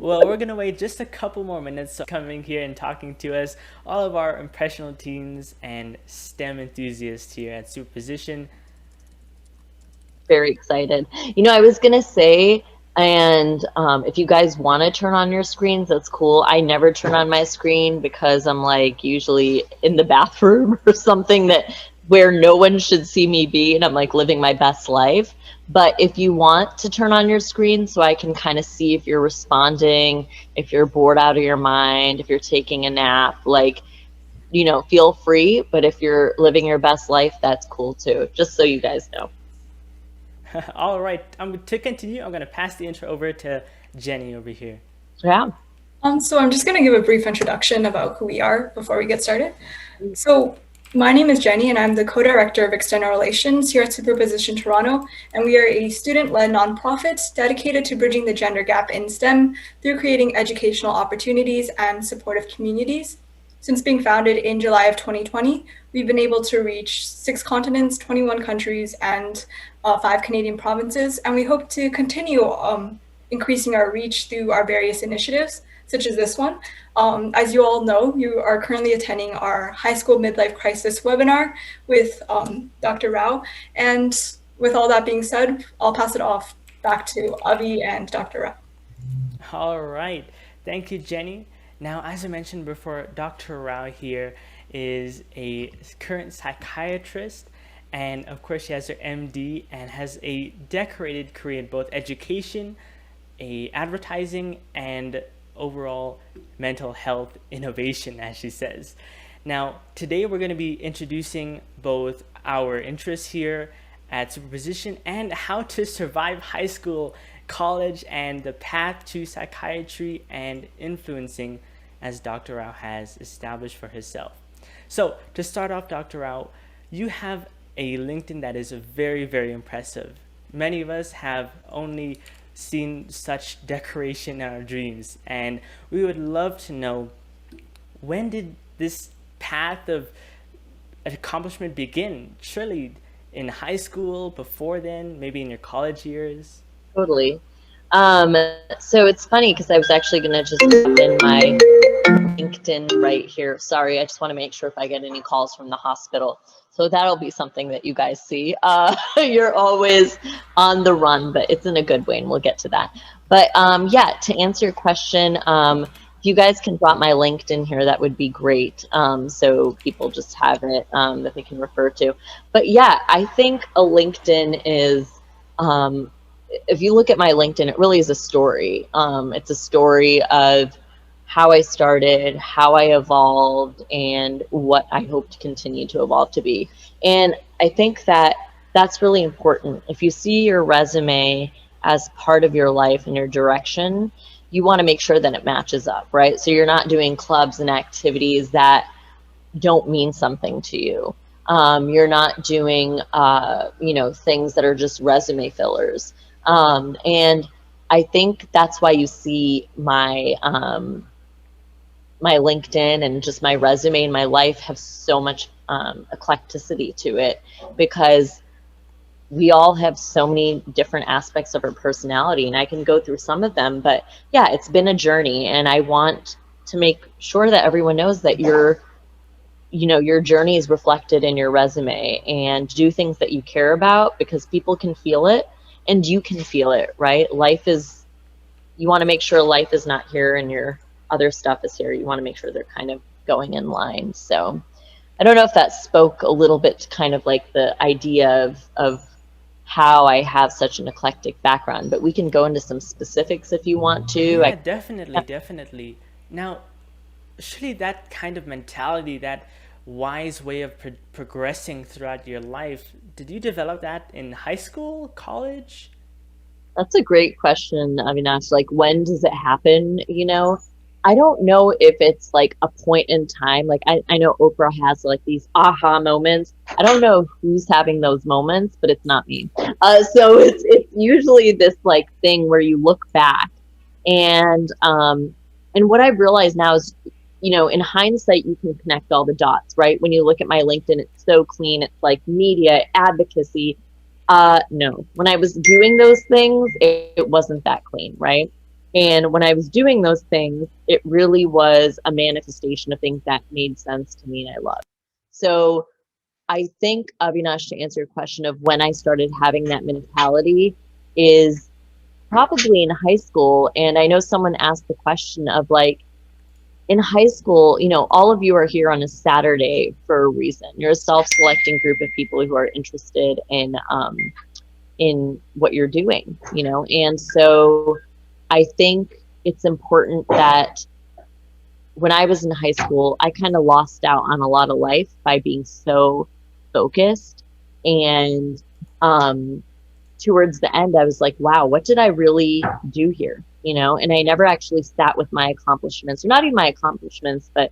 Well, we're gonna wait just a couple more minutes so coming here and talking to us, all of our impressionable teens and STEM enthusiasts here at Superposition. Very excited. I was gonna say, and if you guys want to turn on your screens, that's cool. I never turn on my screen because I'm like usually in the bathroom or something that where no one should see me be, and I'm like living my best life. But if you want to turn on your screen so I can kind of see if you're responding, if you're bored out of your mind, if you're taking a nap, like, feel free. But if you're living your best life, that's cool too, just so you guys know. All right, to continue, I'm gonna pass the intro over to Jenny over here. Yeah. So I'm just going to give a brief introduction about who we are before we get started. So my name is Jenny, and I'm the co-director of external relations here at Superposition Toronto, and we are a student-led nonprofit dedicated to bridging the gender gap in STEM through creating educational opportunities and supportive communities. Since being founded in July of 2020, we've been able to reach 6 continents, 21 countries, and 5 Canadian provinces, and we hope to continue increasing our reach through our various initiatives, such as this one. As you all know, you are currently attending our high school midlife crisis webinar with Dr. Rao. And with all that being said, I'll pass it off back to Avi and Dr. Rao. All right, thank you, Jenny. Now, as I mentioned before, Dr. Rao here is a current psychiatrist, and of course she has her MD and has a decorated career in both education, advertising, and overall mental health innovation, as she says. Now, today we're going to be introducing both our interests here at Superposition and how to survive high school, college, and the path to psychiatry and influencing as Dr. Rao has established for herself. So, to start off, Dr. Rao, you have a LinkedIn that is very, very impressive. Many of us have only seen such decoration in our dreams, and we would love to know, when did this path of accomplishment begin? Surely in high school, before then, maybe in your college years? Totally. So it's funny because I was actually going to just put in my LinkedIn right here. Sorry, I just want to make sure if I get any calls from the hospital. So that'll be something that you guys see. You're always on the run, but it's in a good way, and we'll get to that. But yeah, to answer your question, if you guys can drop my LinkedIn here, that would be great. So people just have it that they can refer to. But yeah, I think a LinkedIn is, if you look at my LinkedIn, it really is a story. It's a story of how I started, how I evolved, and what I hope to continue to evolve to be. And I think that that's really important. If you see your resume as part of your life and your direction, you want to make sure that it matches up, right? So you're not doing clubs and activities that don't mean something to you. You're not doing, things that are just resume fillers. And I think that's why you see my LinkedIn and just my resume and my life have so much eclecticity to it, because we all have so many different aspects of our personality, and I can go through some of them. But yeah, it's been a journey, and I want to make sure that everyone knows that your journey is reflected in your resume, and do things that you care about, because people can feel it and you can feel it, right? You want to make sure life is not here and your other stuff is here. You want to make sure they're kind of going in line. So I don't know if that spoke a little bit to kind of like the idea of how I have such an eclectic background, but we can go into some specifics if you want to. Yeah, definitely. Now, surely that kind of mentality, that wise way of progressing throughout your life, did you develop that in high school, college? That's a great question, Avinash. Like, when does it happen? I don't know if it's like a point in time. Like, I know Oprah has like these aha moments. I don't know who's having those moments, but it's not me. So it's usually this like thing where you look back, and what I've realized now is, in hindsight, you can connect all the dots, right? When you look at my LinkedIn, it's so clean. It's like media, advocacy. No, when I was doing those things, it wasn't that clean, right? And when I was doing those things, it really was a manifestation of things that made sense to me and I loved. So I think, Avinash, to answer your question of when I started having that mentality is probably in high school. And I know someone asked the question of like, in high school, you know, all of you are here on a Saturday for a reason. You're a self-selecting group of people who are interested in what you're doing, you know? And so I think it's important that when I was in high school, I kind of lost out on a lot of life by being so focused. And towards the end, I was like, wow, what did I really do here? You know, and I never actually sat with my accomplishments, or not even my accomplishments, but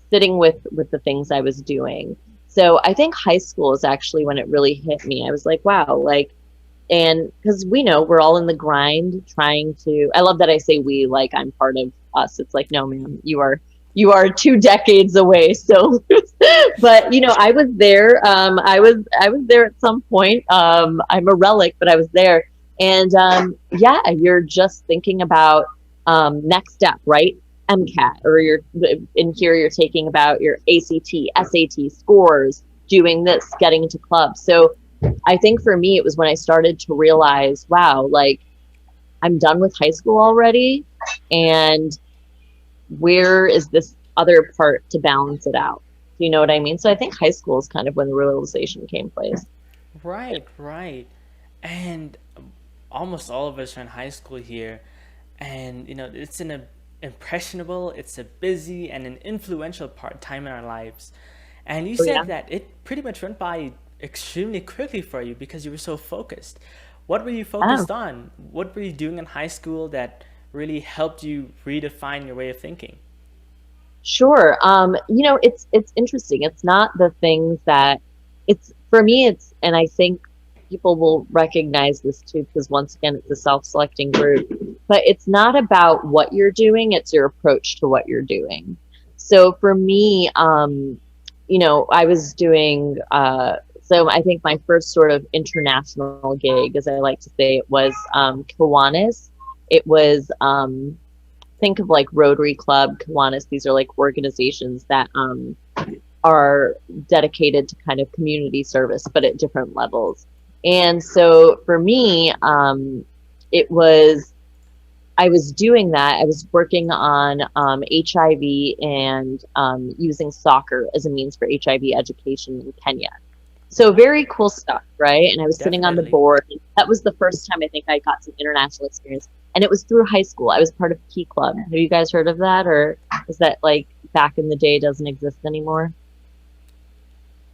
sitting with the things I was doing. So I think high school is actually when it really hit me. I was like, wow, like, and because we know we're all in the grind trying to, I love that I say we, like I'm part of us. It's like, no, ma'am, you are 2 decades away. So, but you know, I was there. I was there at some point. I'm a relic, but I was there. And yeah, you're just thinking about next step, right? MCAT, or you're in here, you're taking about your ACT, SAT scores, doing this, getting into clubs. So I think for me, it was when I started to realize, wow, like I'm done with high school already. And where is this other part to balance it out? Do you know what I mean? So I think high school is kind of when the realization came place. Right, right. And almost all of us are in high school here. And, you know, it's an impressionable, it's a busy and an influential time in our lives. And you Oh, said yeah. that it pretty much went by extremely quickly for you because you were so focused. What were you Oh. focused on? What were you doing in high school that really helped you redefine your way of thinking? Sure. You know, it's interesting. It's not the things that it's for me, it's, and I think people will recognize this too, because once again, it's a self-selecting group, but it's not about what you're doing, it's your approach to what you're doing. So for me, you know, I was doing so I think my first sort of international gig, as I like to say, it was Kiwanis. It was think of like Rotary Club, Kiwanis. These are like organizations that are dedicated to kind of community service, but at different levels. And so for me, it was, I was doing that. I was working on HIV and using soccer as a means for HIV education in Kenya. So very cool stuff, right? And I was sitting on the Definitely. board. That was the first time I think I got some international experience. And it was through high school. I was part of Key Club. Have you guys heard of that? Or is that like back in the day doesn't exist anymore?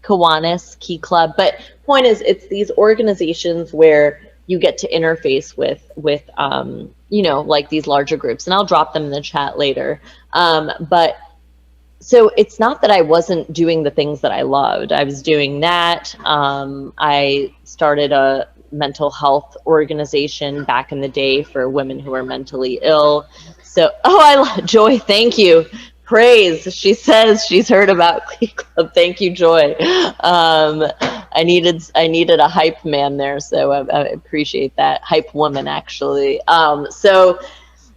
Kiwanis, Key Club. But point is, it's these organizations where you get to interface with you know, like these larger groups. And I'll drop them in the chat later. But so it's not that I wasn't doing the things that I loved. I was doing that. I started a mental health organization back in the day for women who are mentally ill. So, oh, Joy, thank you. Praise. She says she's heard about Glee Club. Thank you, Joy. I needed a hype man there, so I appreciate that. Hype woman, actually. So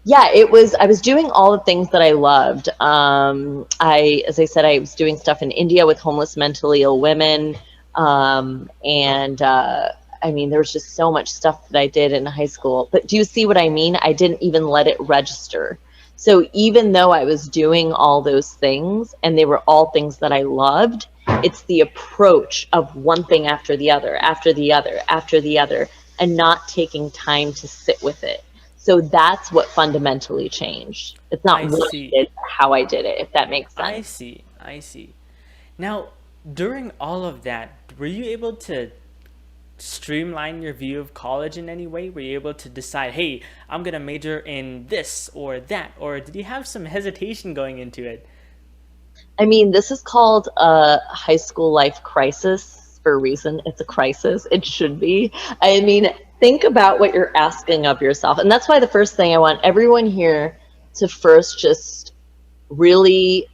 yeah, I was doing all the things that I loved. As I said, I was doing stuff in India with homeless mentally ill women. I mean, there was just so much stuff that I did in high school. But do you see what I mean? I didn't even let it register. So even though I was doing all those things and they were all things that I loved, it's the approach of one thing after the other, after the other, after the other, and not taking time to sit with it. So that's what fundamentally changed. It's not I what I see. did, how I did it, if that makes I sense. see. I see. Now, during all of that, were you able to streamline your view of college in any way? Were you able to decide, hey, I'm going to major in this or that? Or did you have some hesitation going into it? I mean, this is called a high school life crisis for a reason. It's a crisis. It should be. I mean, think about what you're asking of yourself. And that's why the first thing I want everyone here to first just really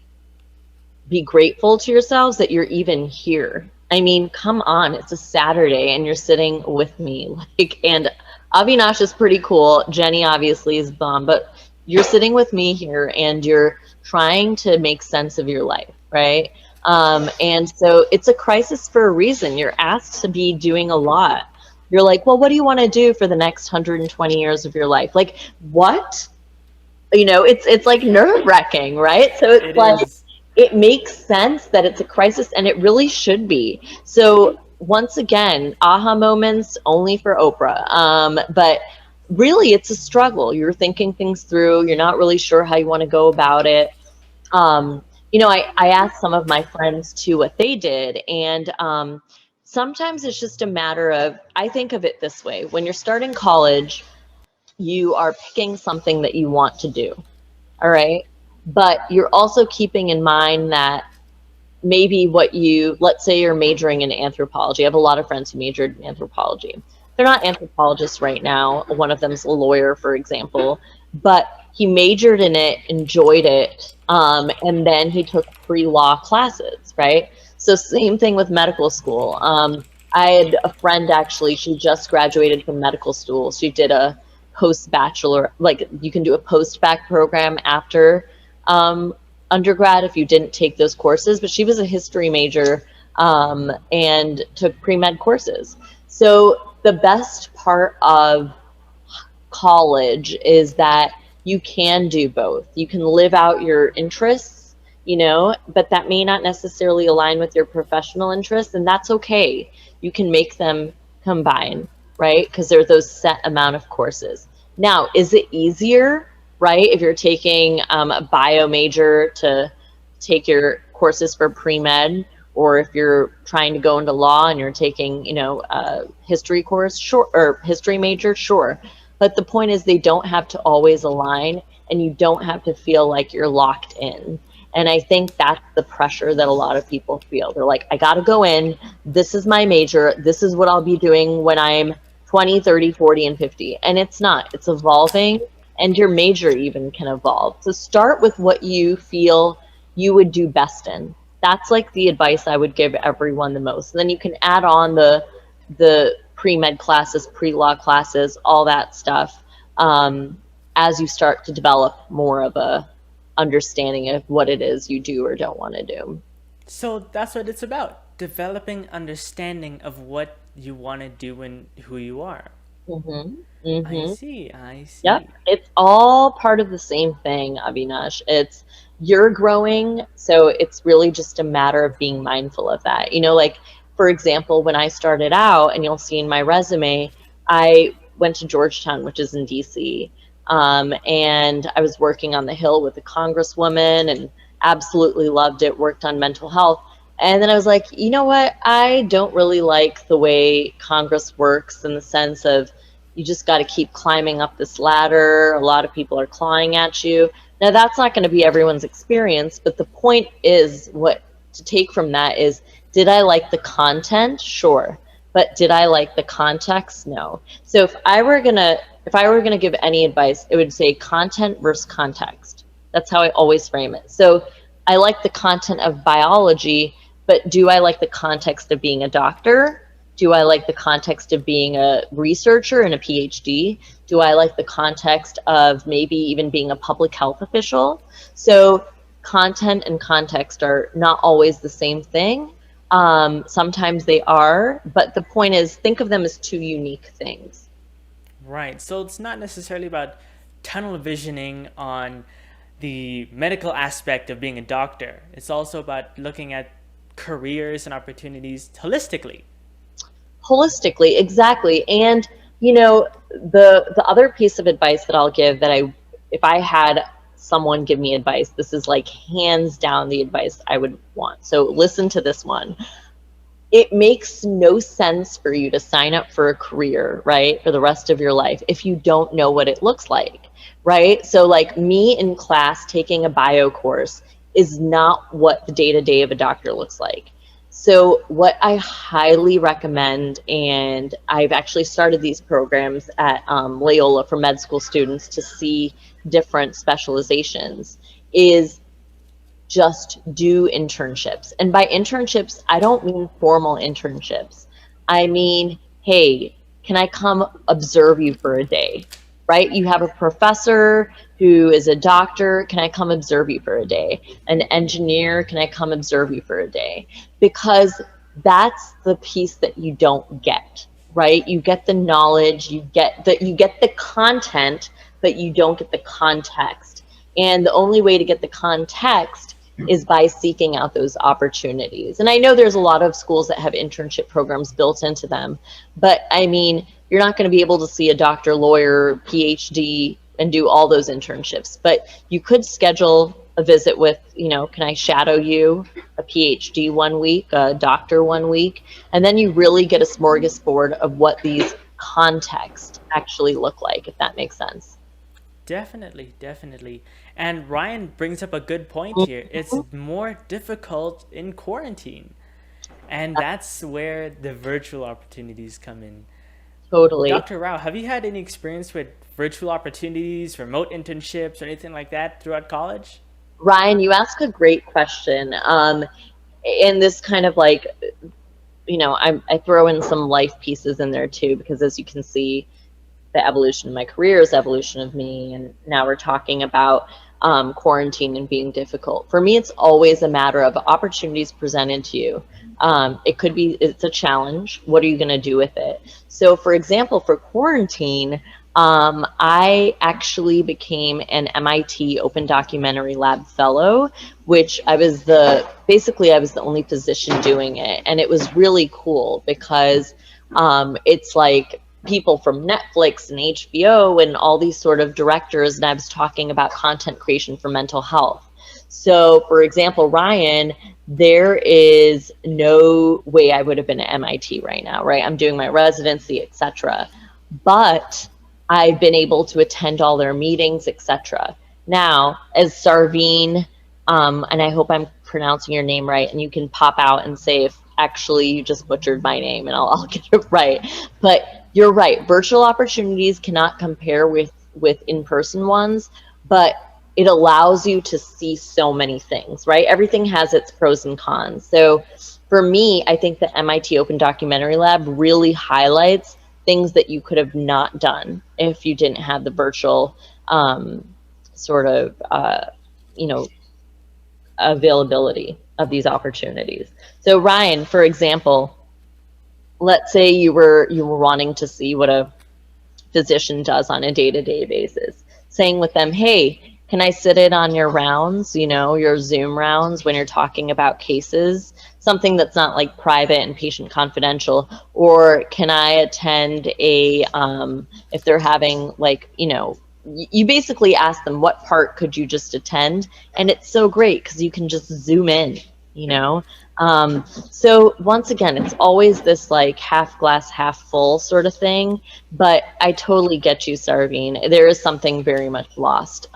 be grateful to yourselves that you're even here. I mean, come on, it's a Saturday and you're sitting with me, like, and Avinash is pretty cool. Jenny obviously is bomb, but you're sitting with me here and you're trying to make sense of your life, right? And so it's a crisis for a reason. You're asked to be doing a lot. You're like, well, what do you want to do for the next 120 years of your life? Like, what? It's like nerve-wracking, right? So it's It like, is. it makes sense that it's a crisis, and it really should be. So once again, aha moments only for Oprah. But really, it's a struggle. You're thinking things through. You're not really sure how you want to go about it. I asked some of my friends too what they did, and sometimes it's just a matter of, I think of it this way: when you're starting college, you are picking something that you want to do. All right. But you're also keeping in mind that maybe let's say you're majoring in anthropology. I have a lot of friends who majored in anthropology. They're not anthropologists right now. One of them's a lawyer, for example, but he majored in it, enjoyed it, and then he took pre-law classes, right? So same thing with medical school. I had a friend, actually, she just graduated from medical school. She did a post-bachelor, like you can do a post-bac program after undergrad if you didn't take those courses, but she was a history major and took pre-med courses. So the best part of college is that you can do both. You can live out your interests, but that may not necessarily align with your professional interests, and that's okay. You can make them combine, right? Because there are those set amount of courses. Now, is it easier, right, if you're taking a bio major to take your courses for pre-med, or if you're trying to go into law and you're taking, a history course, sure, or history major, sure. But the point is, they don't have to always align, and you don't have to feel like you're locked in. And I think that's the pressure that a lot of people feel. They're like, I got to go in. This is my major. This is what I'll be doing when I'm 20, 30, 40, and 50. And it's not. It's evolving, and your major even can evolve. So start with what you feel you would do best in. That's like the advice I would give everyone the most. And then you can add on the pre-med classes, pre-law classes, all that stuff as you start to develop more of a understanding of what it is you do or don't want to do. So that's what it's about, developing understanding of what you want to do and who you are. I see. Yep. It's all part of the same thing, Avinash. It's you're growing, so it's really just a matter of being mindful of that. Like, for example, when I started out, and you'll see in my resume, I went to Georgetown, which is in DC. And I was working on the Hill with a congresswoman and absolutely loved it, worked on mental health. And then I was like, you know what? I don't really like the way Congress works, in the sense of you just got to keep climbing up this ladder. A lot of people are clawing at you. Now, that's not going to be everyone's experience, but the point is, what to take from that is, did I like the content? Sure. But did I like the context? No. So if I were gonna give any advice, it would say content versus context. That's how I always frame it. So I like the content of biology, but do I like the context of being a doctor? Do I like the context of being a researcher and a PhD? Do I like the context of maybe even being a public health official? So content and context are not always the same thing. Sometimes they are, but the point is, think of them as two unique things. Right. So it's not necessarily about tunnel visioning on the medical aspect of being a doctor. It's also about looking at careers and opportunities holistically. Holistically, exactly. And the other piece of advice that I'll give, if I had someone give me advice, this is like hands down the advice I would want. So listen to this one. It makes no sense for you to sign up for a career, right, for the rest of your life if you don't know what it looks like, right? So like me in class taking a bio course is not what the day-to-day of a doctor looks like. So what I highly recommend, and I've actually started these programs at Loyola for med school students to see different specializations, is just do internships. And by internships, I don't mean formal internships. I mean, hey, can I come observe you for a day? Right? You have a professor who is a doctor, can I come observe you for a day? An engineer, can I come observe you for a day? Because that's the piece that you don't get, right? You get the knowledge, you get the content, but you don't get the context. And the only way to get the context is by seeking out those opportunities. And I know there's a lot of schools that have internship programs built into them, but I mean, you're not going to be able to see a doctor, lawyer, PhD, and do all those internships. But you could schedule a visit with, can I shadow you, a PhD 1 week, a doctor 1 week, and then you really get a smorgasbord of what these contexts actually look like, if that makes sense. Definitely, definitely. And Ryan brings up a good point here. It's more difficult in quarantine. And that's where the virtual opportunities come in. Totally. Dr. Rao, have you had any experience with virtual opportunities, remote internships, or anything like that throughout college? Ryan, you ask a great question. And this kind of like, I throw in some life pieces in there too, because as you can see, the evolution of my career is evolution of me. And now we're talking about quarantine and being difficult. For me, it's always a matter of opportunities presented to you. It's a challenge. What are you going to do with it? So for example, for quarantine, I actually became an MIT Open Documentary Lab Fellow, which I was the only physician doing it. And it was really cool because it's like people from Netflix and HBO and all these sort of directors, and I was talking about content creation for mental health. So for example, Ryan, there is no way I would have been at MIT right now, right? I'm doing my residency, etc. But I've been able to attend all their meetings, etc. Now, as Sarveen, and I hope I'm pronouncing your name right, and you can pop out and say if actually you just butchered my name, and I'll get it right. But you're right. Virtual opportunities cannot compare with in-person ones, but it allows you to see so many things, right? Everything has its pros and cons. So for me, I think the MIT Open Documentary Lab really highlights things that you could have not done if you didn't have the virtual availability of these opportunities. So Ryan, for example, let's say you were wanting to see what a physician does on a day-to-day basis, saying with them, hey, can I sit in on your rounds, your Zoom rounds when you're talking about cases, something that's not like private and patient confidential, or can I attend if they're having you basically ask them what part could you just attend, and it's so great because you can just zoom in, so once again, it's always this like half glass, half full sort of thing, but I totally get you, Sarveen. There is something very much lost.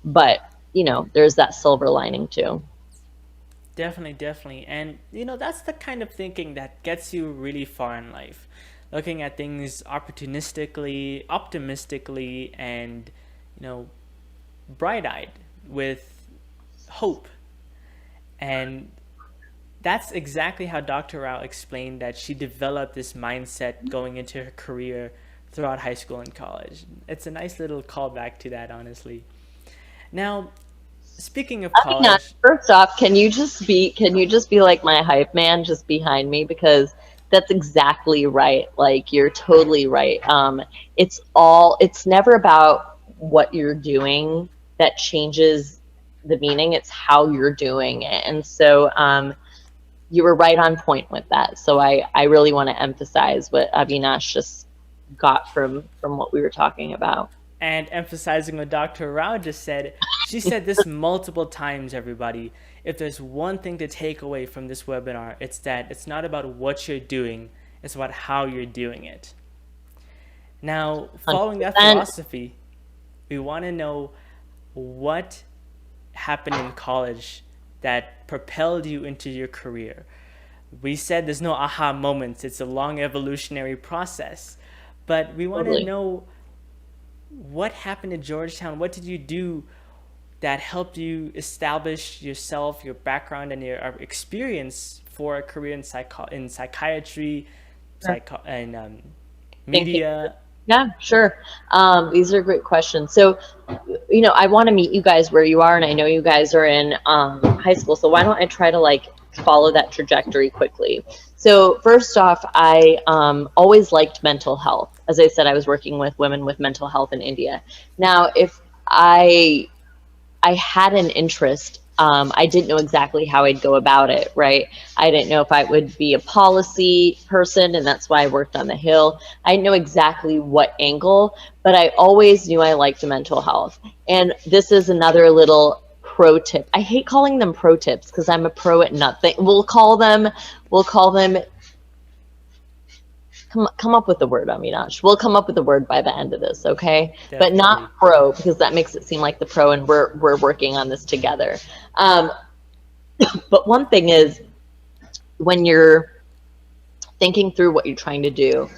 But there's that silver lining too. Definitely. And, that's the kind of thinking that gets you really far in life. Looking at things opportunistically, optimistically, and, bright-eyed with hope. And that's exactly how Dr. Rao explained that she developed this mindset going into her career throughout high school and college. It's a nice little callback to that, honestly. Now, speaking of college, first off, can you just be like my hype man just behind me, because that's exactly right. Like, you're totally right. It's never about what you're doing that changes the meaning. It's how you're doing it. And so you were right on point with that. So I really want to emphasize what Avinash just got from what we were talking about. And emphasizing what Dr. Rao just said, she said this multiple times, everybody. If there's one thing to take away from this webinar, it's that it's not about what you're doing, it's about how you're doing it. Now, following that philosophy, we want to know what happened in college that propelled you into your career. We said there's no aha moments, it's a long evolutionary process. But we want to know what happened at Georgetown. What did you do that helped you establish yourself, your background, and your experience for a career in psychiatry, and Thinking. media? Yeah, sure. These are great questions. So, I want to meet you guys where you are, and I know you guys are in high school. So why don't I try to like follow that trajectory quickly? So first off, I always liked mental health. As I said, I was working with women with mental health in India. Now, if I had an interest. I didn't know exactly how I'd go about it, right? I didn't know if I would be a policy person, and that's why I worked on the Hill. I didn't know exactly what angle, but I always knew I liked mental health. And this is another little pro tip. I hate calling them pro tips because I'm a pro at nothing. We'll call them come up with the word, Avinash. We'll come up with the word by the end of this, okay? Definitely. But not pro, because that makes it seem like the pro, and we're working on this together. But one thing is, when you're thinking through what you're trying to do,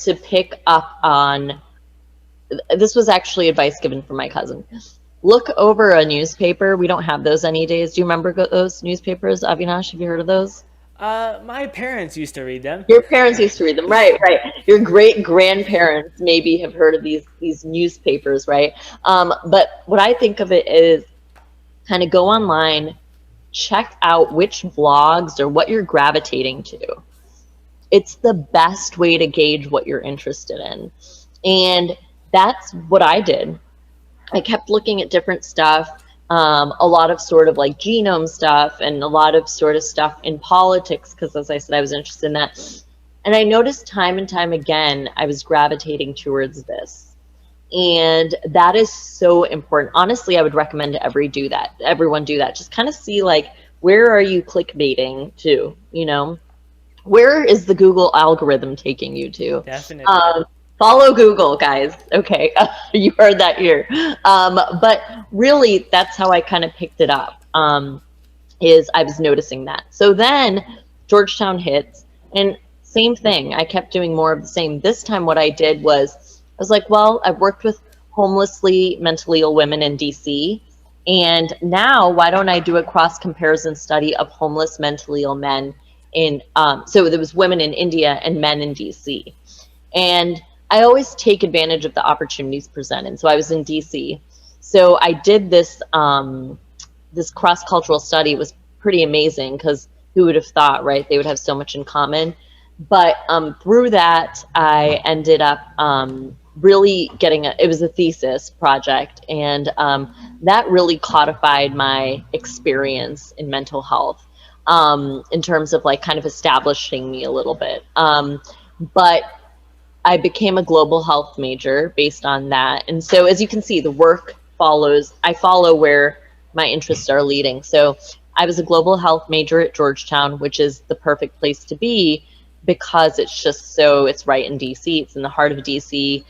to pick up on, this was actually advice given from my cousin. Look over a newspaper. We don't have those any days. Do you remember those newspapers, Avinash? Have you heard of those? My parents used to read them. Your parents used to read them, right? Your great grandparents maybe have heard of these newspapers, right? But what I think of it is, kind of go online, check out which blogs or what you're gravitating to. It's the best way to gauge what you're interested in, and that's what I did. I kept looking at different stuff. A lot of sort of like genome stuff, and a lot of sort of stuff in politics, because as I said, I was interested in that. And I noticed time and time again, I was gravitating towards this. And that is so important. Honestly, I would recommend everyone do that. Just kind of see like, where are you clickbaiting to, Where is the Google algorithm taking you to? Definitely. Follow Google, guys. Okay, you heard that here. But really, that's how I kind of picked it up, is I was noticing that. So then Georgetown hits, and same thing. I kept doing more of the same. This time what I did was, I was like, well, I've worked with homelessly mentally ill women in DC, and now why don't I do a cross-comparison study of homeless mentally ill men in, so there was women in India and men in DC. And I always take advantage of the opportunities presented. So I was in DC. So I did this this cross-cultural study. It was pretty amazing, because who would have thought, right? They would have so much in common. But through that, I ended up really getting it was a thesis project. And that really codified my experience in mental health, in terms of like kind of establishing me a little bit. But I became a global health major based on that. And so as you can see, the work follows, I follow where my interests are leading. So I was a global health major at Georgetown, which is the perfect place to be, because it's right in DC, it's in the heart of DC.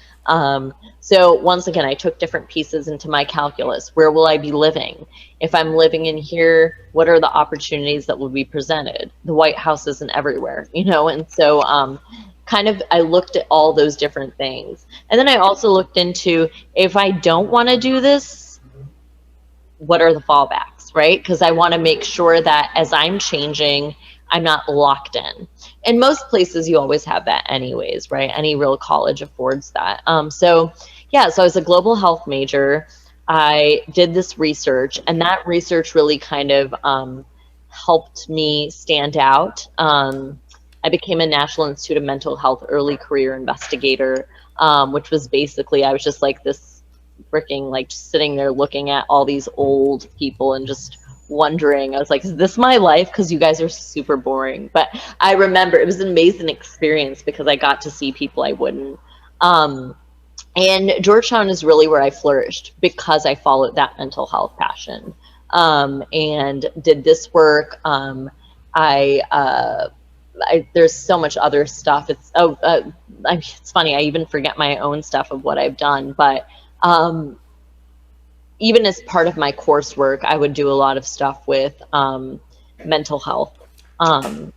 So once again, I took different pieces into my calculus. Where will I be living? If I'm living in here, what are the opportunities that will be presented? The White House isn't everywhere, and so kind of I looked at all those different things. And then I also looked into, if I don't want to do this, what are the fallbacks, right? Because I want to make sure that as I'm changing, I'm not locked in. And most places you always have that anyways, right? Any real college affords that. So I was a global health major. I did this research, and that research really kind of helped me stand out. I became a National Institute of Mental Health early career investigator, which was basically, I was just like this freaking, like, just sitting there looking at all these old people and just wondering, I was like, is this my life? Because you guys are super boring. But I remember it was an amazing experience because I got to see people I wouldn't. And Georgetown is really where I flourished because I followed that mental health passion, and did this work. There's so much other stuff. It's funny. I even forget my own stuff of what I've done, but even as part of my coursework, I would do a lot of stuff with mental health. As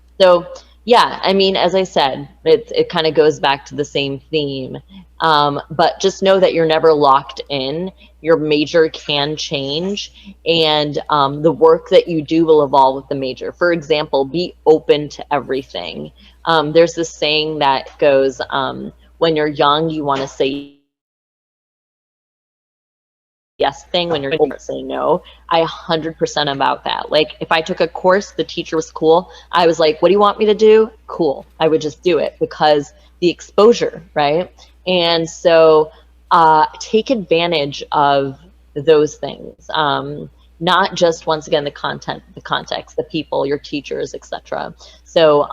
I said, it kind of goes back to the same theme. But just know that you're never locked in. Your major can change, and the work that you do will evolve with the major. For example, be open to everything. There's this saying that goes, when you're young, you want to say yes thing. When you're older, say no. I 100% about that. Like if I took a course, the teacher was cool, I was like, what do you want me to do? Cool. I would just do it because the exposure, right? And so take advantage of those things. Not just, once again, the content, the context, the people, your teachers, etc. So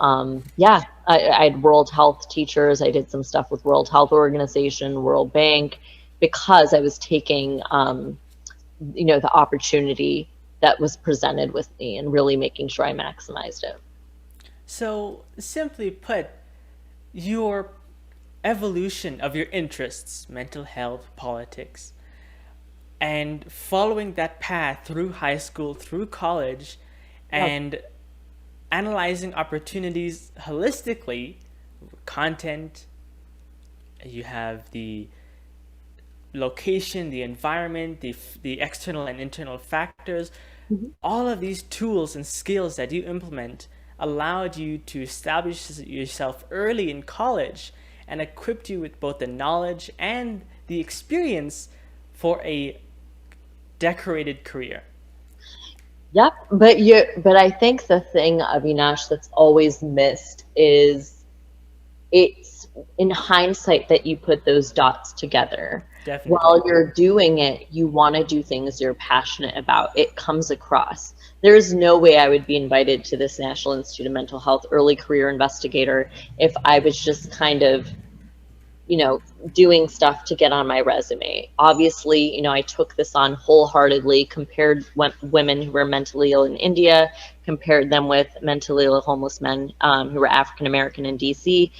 yeah, I had World Health teachers. I did some stuff with World Health Organization, World Bank, because I was taking, you know, the opportunity that was presented with me and really making sure I maximized it. So simply put, your evolution of your interests, mental health, politics, and following that path through high school, through college, and analyzing opportunities holistically, content, you have the location, the environment, the external and internal factors, all of these tools and skills that you implement allowed you to establish yourself early in college and equipped you with both the knowledge and the experience for a decorated career. Yep, but I think the thing, Avinash, that's always missed is it's in hindsight that you put those dots together. Definitely. While you're doing it, you want to do things you're passionate about. It comes across. There's no way I would be invited to this National Institute of Mental Health early career investigator if I was just kind of, you know, doing stuff to get on my resume. Obviously, you know, I took this on wholeheartedly, compared women who were mentally ill in India, compared them with mentally ill homeless men who were African American in DC.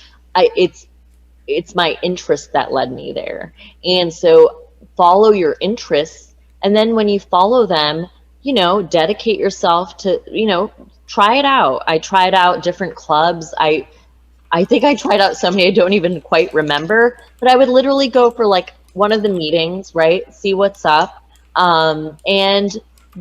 It's my interest that led me there. And so follow your interests. And then when you follow them, you know, dedicate yourself to, you know, try it out. I tried out different clubs. I think I tried out so many I don't even quite remember, but I would literally go for like one of the meetings, right? See what's up. And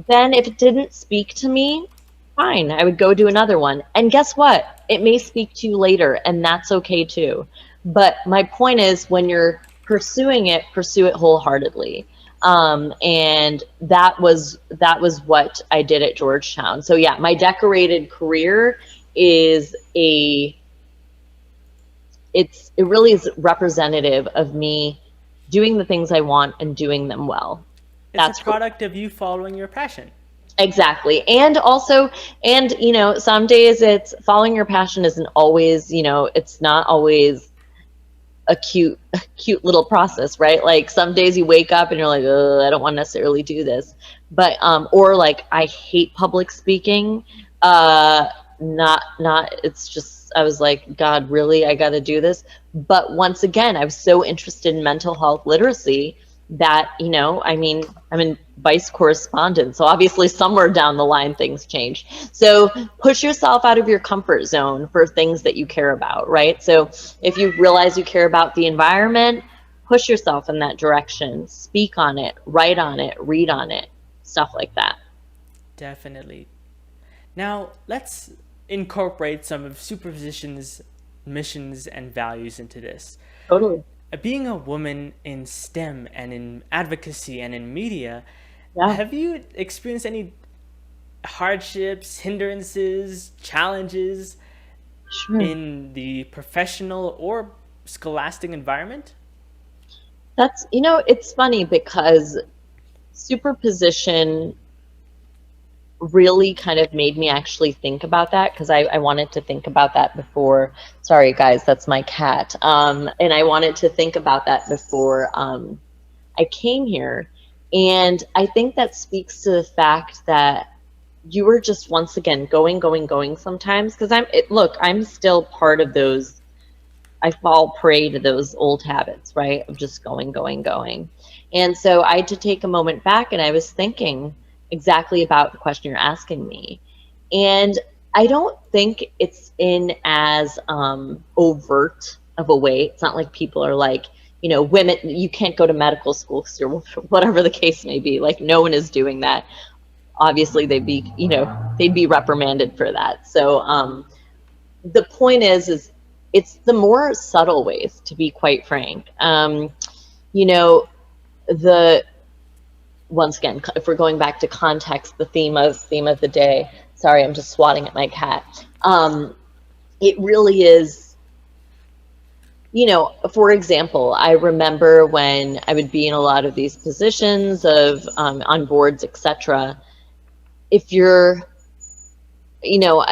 then if it didn't speak to me, fine, I would go do another one. And guess what? It may speak to you later, and that's okay too. But my point is, when you're pursuing it, pursue it wholeheartedly. And that was what I did at Georgetown. So yeah, my decorated career is it really is representative of me doing the things I want and doing them well. It's a product of you following your passion. Exactly. And also, and you know, some days it's following your passion isn't always, you know, it's not always a cute little process, right? Like some days you wake up and you're like, oh, I don't want to necessarily do this. But or like, I hate public speaking. It's just, I was like, God, really, I got to do this. But once again, I was so interested in mental health literacy that, you know, I mean, I'm in vice correspondent, so obviously somewhere down the line things change. So push yourself out of your comfort zone for things that you care about, right? So if you realize you care about the environment, push yourself in that direction, speak on it, write on it, read on it, stuff like that. Definitely. Now let's incorporate some of Superposition's missions and values into this. Totally. Being a woman in STEM and in advocacy and in media, Yeah. have you experienced any hardships, hindrances, challenges Sure. in the professional or scholastic environment? That's, you know, it's funny because Superposition really kind of made me actually think about that, because I wanted to think about that before. Sorry guys, that's my cat. And I wanted to think about that before I came here. And I think that speaks to the fact that you were just, once again, going sometimes, because I'm still part of those. I fall prey to those old habits, right, of just going. And so I had to take a moment back, and I was thinking exactly about the question you're asking me. And I don't think it's in as overt of a way. It's not like people are like, you know, women, you can't go to medical school, or whatever the case may be. Like, no one is doing that. Obviously, they'd be reprimanded for that. So the point is it's the more subtle ways, to be quite frank. You know, once again, if we're going back to context, the theme of the day. Sorry, I'm just swatting at my cat. It really is, you know, for example, I remember when I would be in a lot of these positions of on boards, etc. If you're, you know,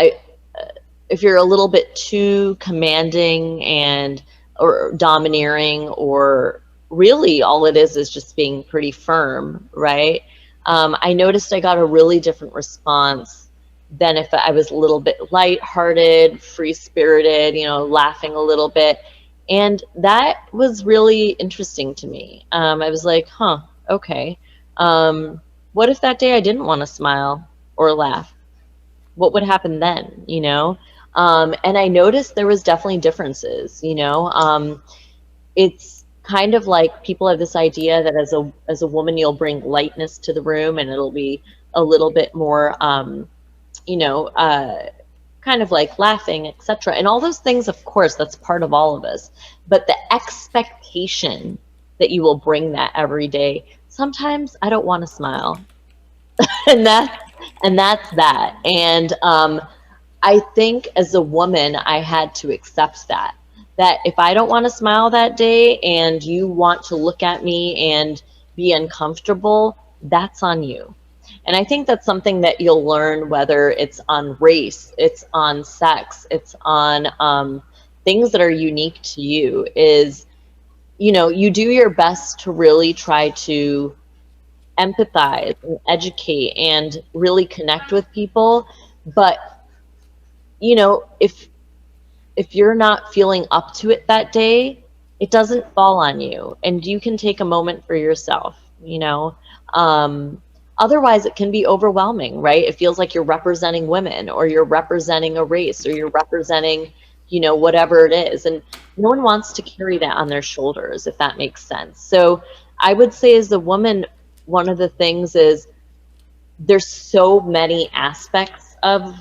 if you're a little bit too commanding and or domineering, or really all it is just being pretty firm, right? I noticed I got a really different response than if I was a little bit lighthearted, free-spirited, you know, laughing a little bit. And that was really interesting to me. I was like, huh, okay. What if that day I didn't want to smile or laugh? What would happen then, you know? And I noticed there was definitely differences, you know? It's kind of like people have this idea that as a woman, you'll bring lightness to the room and it'll be a little bit more, you know, kind of like laughing, etc. And all those things, of course, that's part of all of us. But the expectation that you will bring that every day, sometimes I don't want to smile. and that's that. And I think as a woman, I had to accept that if I don't want to smile that day and you want to look at me and be uncomfortable, that's on you. And I think that's something that you'll learn, whether it's on race, it's on sex, it's on things that are unique to you, is, you know, you do your best to really try to empathize and educate and really connect with people. But, you know, if you're not feeling up to it that day, it doesn't fall on you, and you can take a moment for yourself, you know. Otherwise it can be overwhelming, right? It feels like you're representing women, or you're representing a race, or you're representing, you know, whatever it is, and no one wants to carry that on their shoulders, if that makes sense. So I would say, as a woman, one of the things is there's so many aspects of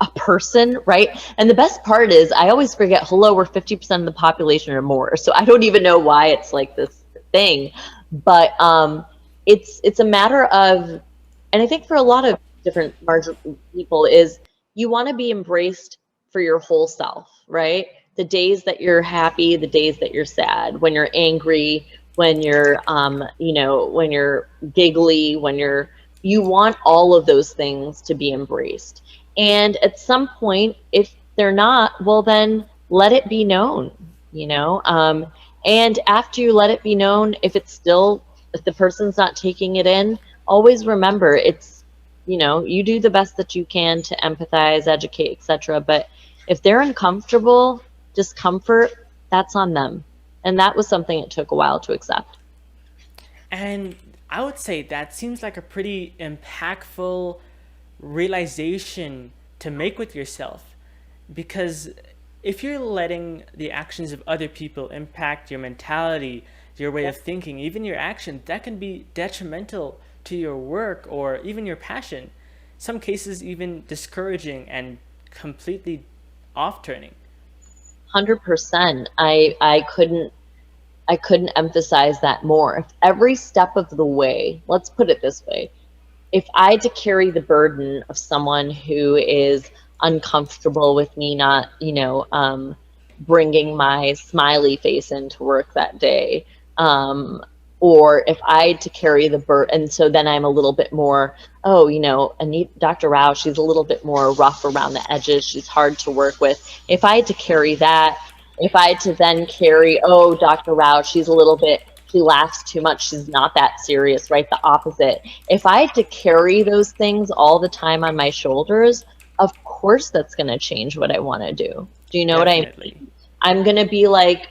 a person, right? And the best part is I always forget, hello, we're 50% of the population or more. So I don't even know why it's like this thing. But it's a matter of, and I think for a lot of different marginal people, is you want to be embraced for your whole self, right? The days that you're happy, the days that you're sad, when you're angry, when you're, you know, when you're giggly, when you want all of those things to be embraced. And at some point, if they're not, well, then let it be known, you know? And after you let it be known, if the person's not taking it in, always remember, it's, you know, you do the best that you can to empathize, educate, etc. But if they're uncomfortable, discomfort, that's on them. And that was something it took a while to accept. And I would say that seems like a pretty impactful realization to make with yourself, because if you're letting the actions of other people impact your mentality, your way of thinking, even your actions, that can be detrimental to your work or even your passion. Some cases even discouraging and completely off-turning. 100%. I couldn't emphasize that more. If every step of the way, let's put it this way, if I had to carry the burden of someone who is uncomfortable with me not, you know, bringing my smiley face into work that day, or if I had to carry the burden, and so then I'm a little bit more, oh, you know, Dr. Rao, she's a little bit more rough around the edges, she's hard to work with. If I had to carry that, if I had to then carry, oh, Dr. Rao, she's a little bit, she laughs too much, she's not that serious, right? The opposite. If I had to carry those things all the time on my shoulders, of course that's going to change what I want to do. Do you know Definitely. what I mean? I'm going to be like,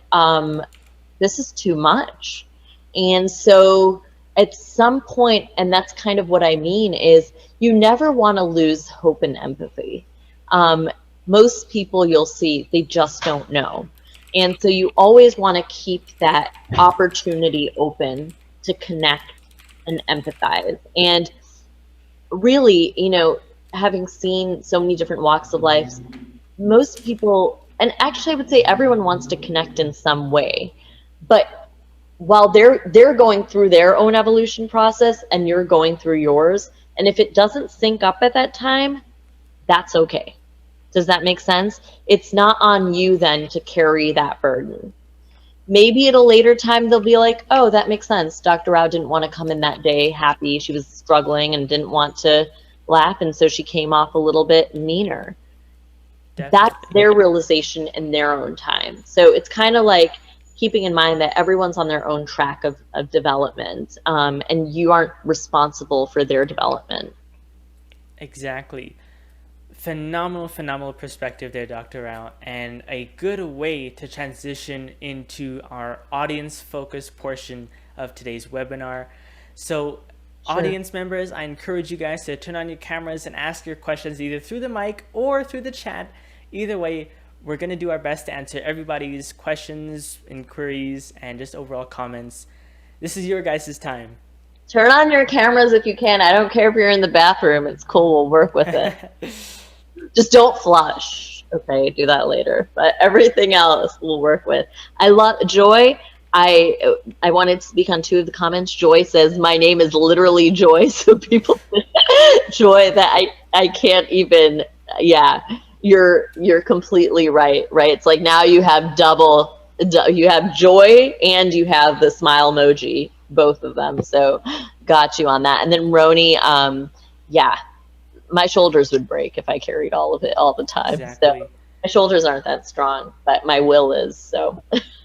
this is too much. And so at some point, and that's kind of what I mean, is you never want to lose hope and empathy. Most people you'll see, they just don't know. And so you always want to keep that opportunity open to connect and empathize. And really, you know, having seen so many different walks of life, most people and actually I would say everyone wants to connect in some way, but while they're going through their own evolution process and you're going through yours, and if it doesn't sync up at that time, that's okay. Does that make sense? It's not on you then to carry that burden. Maybe at a later time they'll be like, oh, that makes sense. Dr. Rao didn't want to come in that day happy. She was struggling and didn't want to laugh, and so she came off a little bit meaner. Definitely. That's their realization in their own time. So it's kind of like keeping in mind that everyone's on their own track of development, and you aren't responsible for their development. Exactly. Phenomenal perspective there, Dr. Rao, and a good way to transition into our audience-focused portion of today's webinar. So, Sure. Audience members, I encourage you guys to turn on your cameras and ask your questions either through the mic or through the chat. Either way, we're going to do our best to answer everybody's questions, inquiries, and just overall comments. This is your guys' time. Turn on your cameras if you can. I don't care if you're in the bathroom. It's cool. We'll work with it. Just don't flush. Okay, do that later. But everything else we'll work with. I love Joy. I wanted to speak on two of the comments. Joy says, my name is literally Joy. So people Joy, that I can't even, yeah, you're completely right? It's like now you have you have Joy and you have the smile emoji, both of them. So got you on that. And then Roni, yeah, my shoulders would break if I carried all of it all the time. Exactly. So my shoulders aren't that strong, but my will is, so.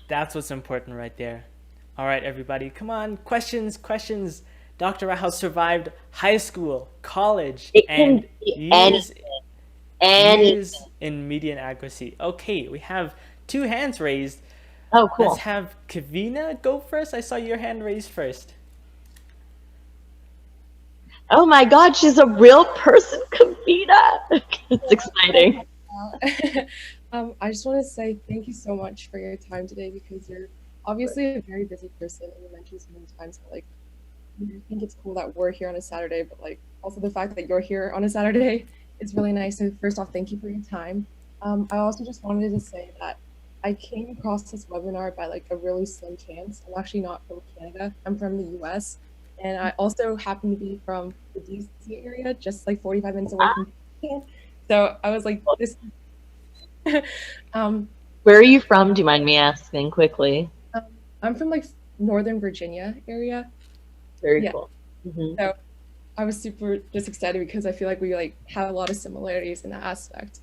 That's what's important right there. All right, everybody, come on. Questions. Dr. Rao survived high school, college, and years in media inadequacy. Okay, we have 2 hands raised. Oh, cool. Let's have Kavina go first. I saw your hand raised first. Oh my God, she's a real person, Kavina. It's exciting. I just want to say thank you so much for your time today, because you're obviously a very busy person, and you mentioned so many times that, like, you think it's cool that we're here on a Saturday, but like also the fact that you're here on a Saturday is really nice. So first off, thank you for your time. I also just wanted to say that I came across this webinar by like a really slim chance. I'm actually not from Canada. I'm from the US. And I also happen to be from the DC area, just like 45 minutes away from Canada. So I was like, this. Where are you from? Do you mind me asking quickly? I'm from like Northern Virginia area. Very cool. Mm-hmm. So I was super just excited because I feel like we like have a lot of similarities in that aspect.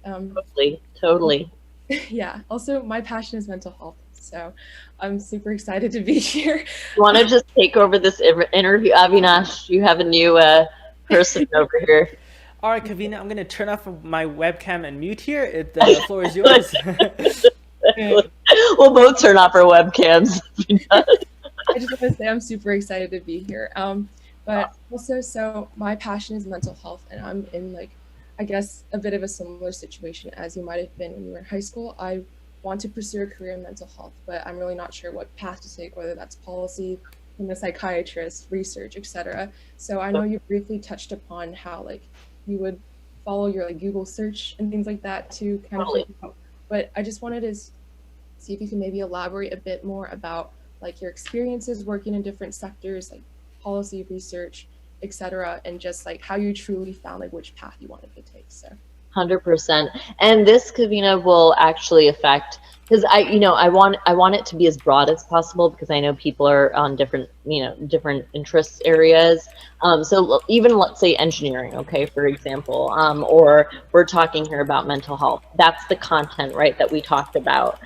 Totally. Yeah. Also, my passion is mental health, so I'm super excited to be here. You want to just take over this interview, Avinash? You have a new person over here. All right, Kavina, I'm going to turn off my webcam and mute here. The floor is yours. We'll both turn off our webcams. I just want to say I'm super excited to be here. But also, so my passion is mental health, and I'm in like, I guess, a bit of a similar situation as you might have been when you were in high school. I want to pursue a career in mental health, but I'm really not sure what path to take, whether that's policy, being a psychiatrist, research, etc. So I know you briefly touched upon how like you would follow your like Google search and things like that to kind of figure out. But I just wanted to see if you can maybe elaborate a bit more about like your experiences working in different sectors, like policy, research, etc., and just like how you truly found like which path you wanted to take. So 100%. And this, Kavina, will actually affect, because I want it to be as broad as possible, because I know people are on different interest areas. So even let's say engineering, okay, for example, or we're talking here about mental health. That's the content, right, that we talked about.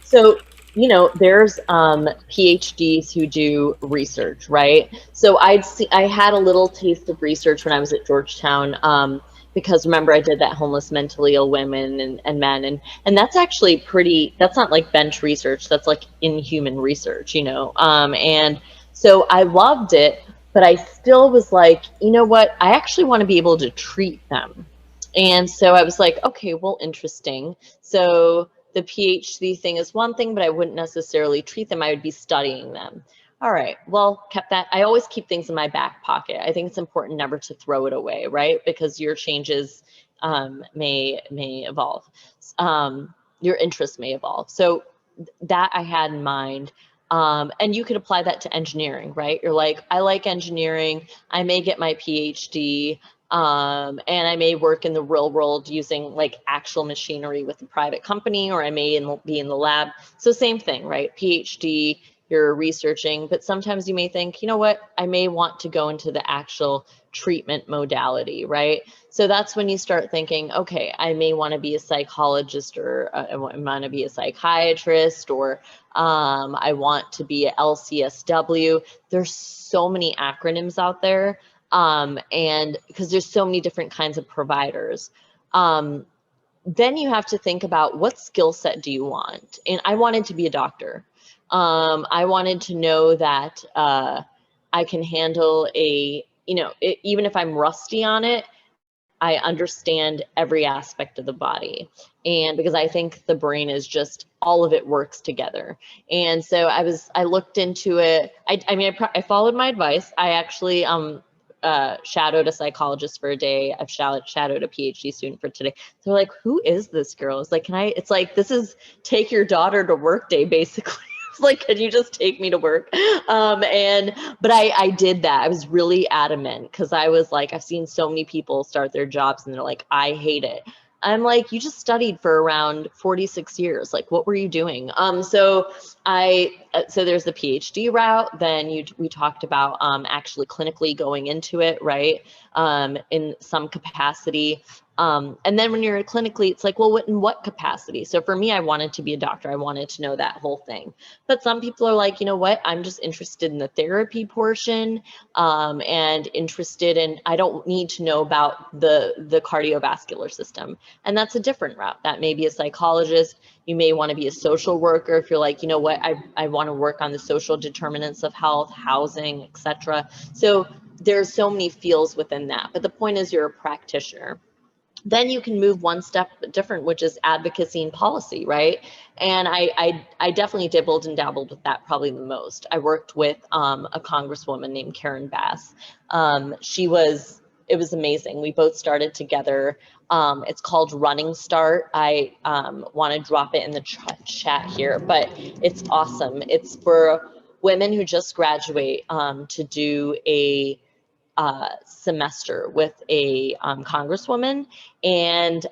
So there's PhDs who do research, right? So I had a little taste of research when I was at Georgetown, because remember I did that homeless mentally ill women and men, and that's actually that's not like bench research, that's like inhuman research, and so I loved it, but I still was like, you know what, I actually want to be able to treat them. And so I was like, okay, well, interesting. So the PhD thing is one thing, but I wouldn't necessarily treat them. I would be studying them. All right, well, kept that. I always keep things in my back pocket. I think it's important never to throw it away, right? Because your changes may evolve. your interests may evolve. So that I had in mind. And you could apply that to engineering, right? You're like, I like engineering. I may get my PhD, and I may work in the real world using like actual machinery with a private company, or I may be in the lab. So same thing, right? PhD, you're researching, but sometimes you may think, you know what, I may want to go into the actual treatment modality, right? So that's when you start thinking, okay, I may want to be a psychologist, or I want to be a psychiatrist, or I want to be a LCSW. There's so many acronyms out there, and because there's so many different kinds of providers. Then you have to think about, what skill set do you want? And I wanted to be a doctor. I wanted to know that I can handle even if I'm rusty on it, I understand every aspect of the body. And because I think the brain is just, all of it works together. And so I looked into it. I followed my advice. I actually shadowed a psychologist for a day. I've shadowed a PhD student for today. They're like, who is this girl? It's like, it's like, this is take your daughter to work day, basically. Like, can you just take me to work? But I did that. I was really adamant, because I was like, I've seen so many people start their jobs and they're like, I hate it. I'm like, you just studied for around 46 years. Like, what were you doing? So there's the PhD route. Then we talked about actually clinically going into it, right? In some capacity. And then when you're clinically, it's like, well, in what capacity? So for me, I wanted to be a doctor. I wanted to know that whole thing. But some people are like, you know what? I'm just interested in the therapy portion, and interested in, I don't need to know about the cardiovascular system. And that's a different route. That may be a psychologist. You may want to be a social worker if you're like, you know what? I want to work on the social determinants of health, housing, etc. So there's so many fields within that. But the point is, you're a practitioner. Then you can move one step different, which is advocacy and policy, right? And I definitely dibbled and dabbled with that probably the most. I worked with a congresswoman named Karen Bass. It was amazing. We both started together. It's called Running Start. I want to drop it in the chat here, but it's awesome. It's for women who just graduate to do a semester with a congresswoman, and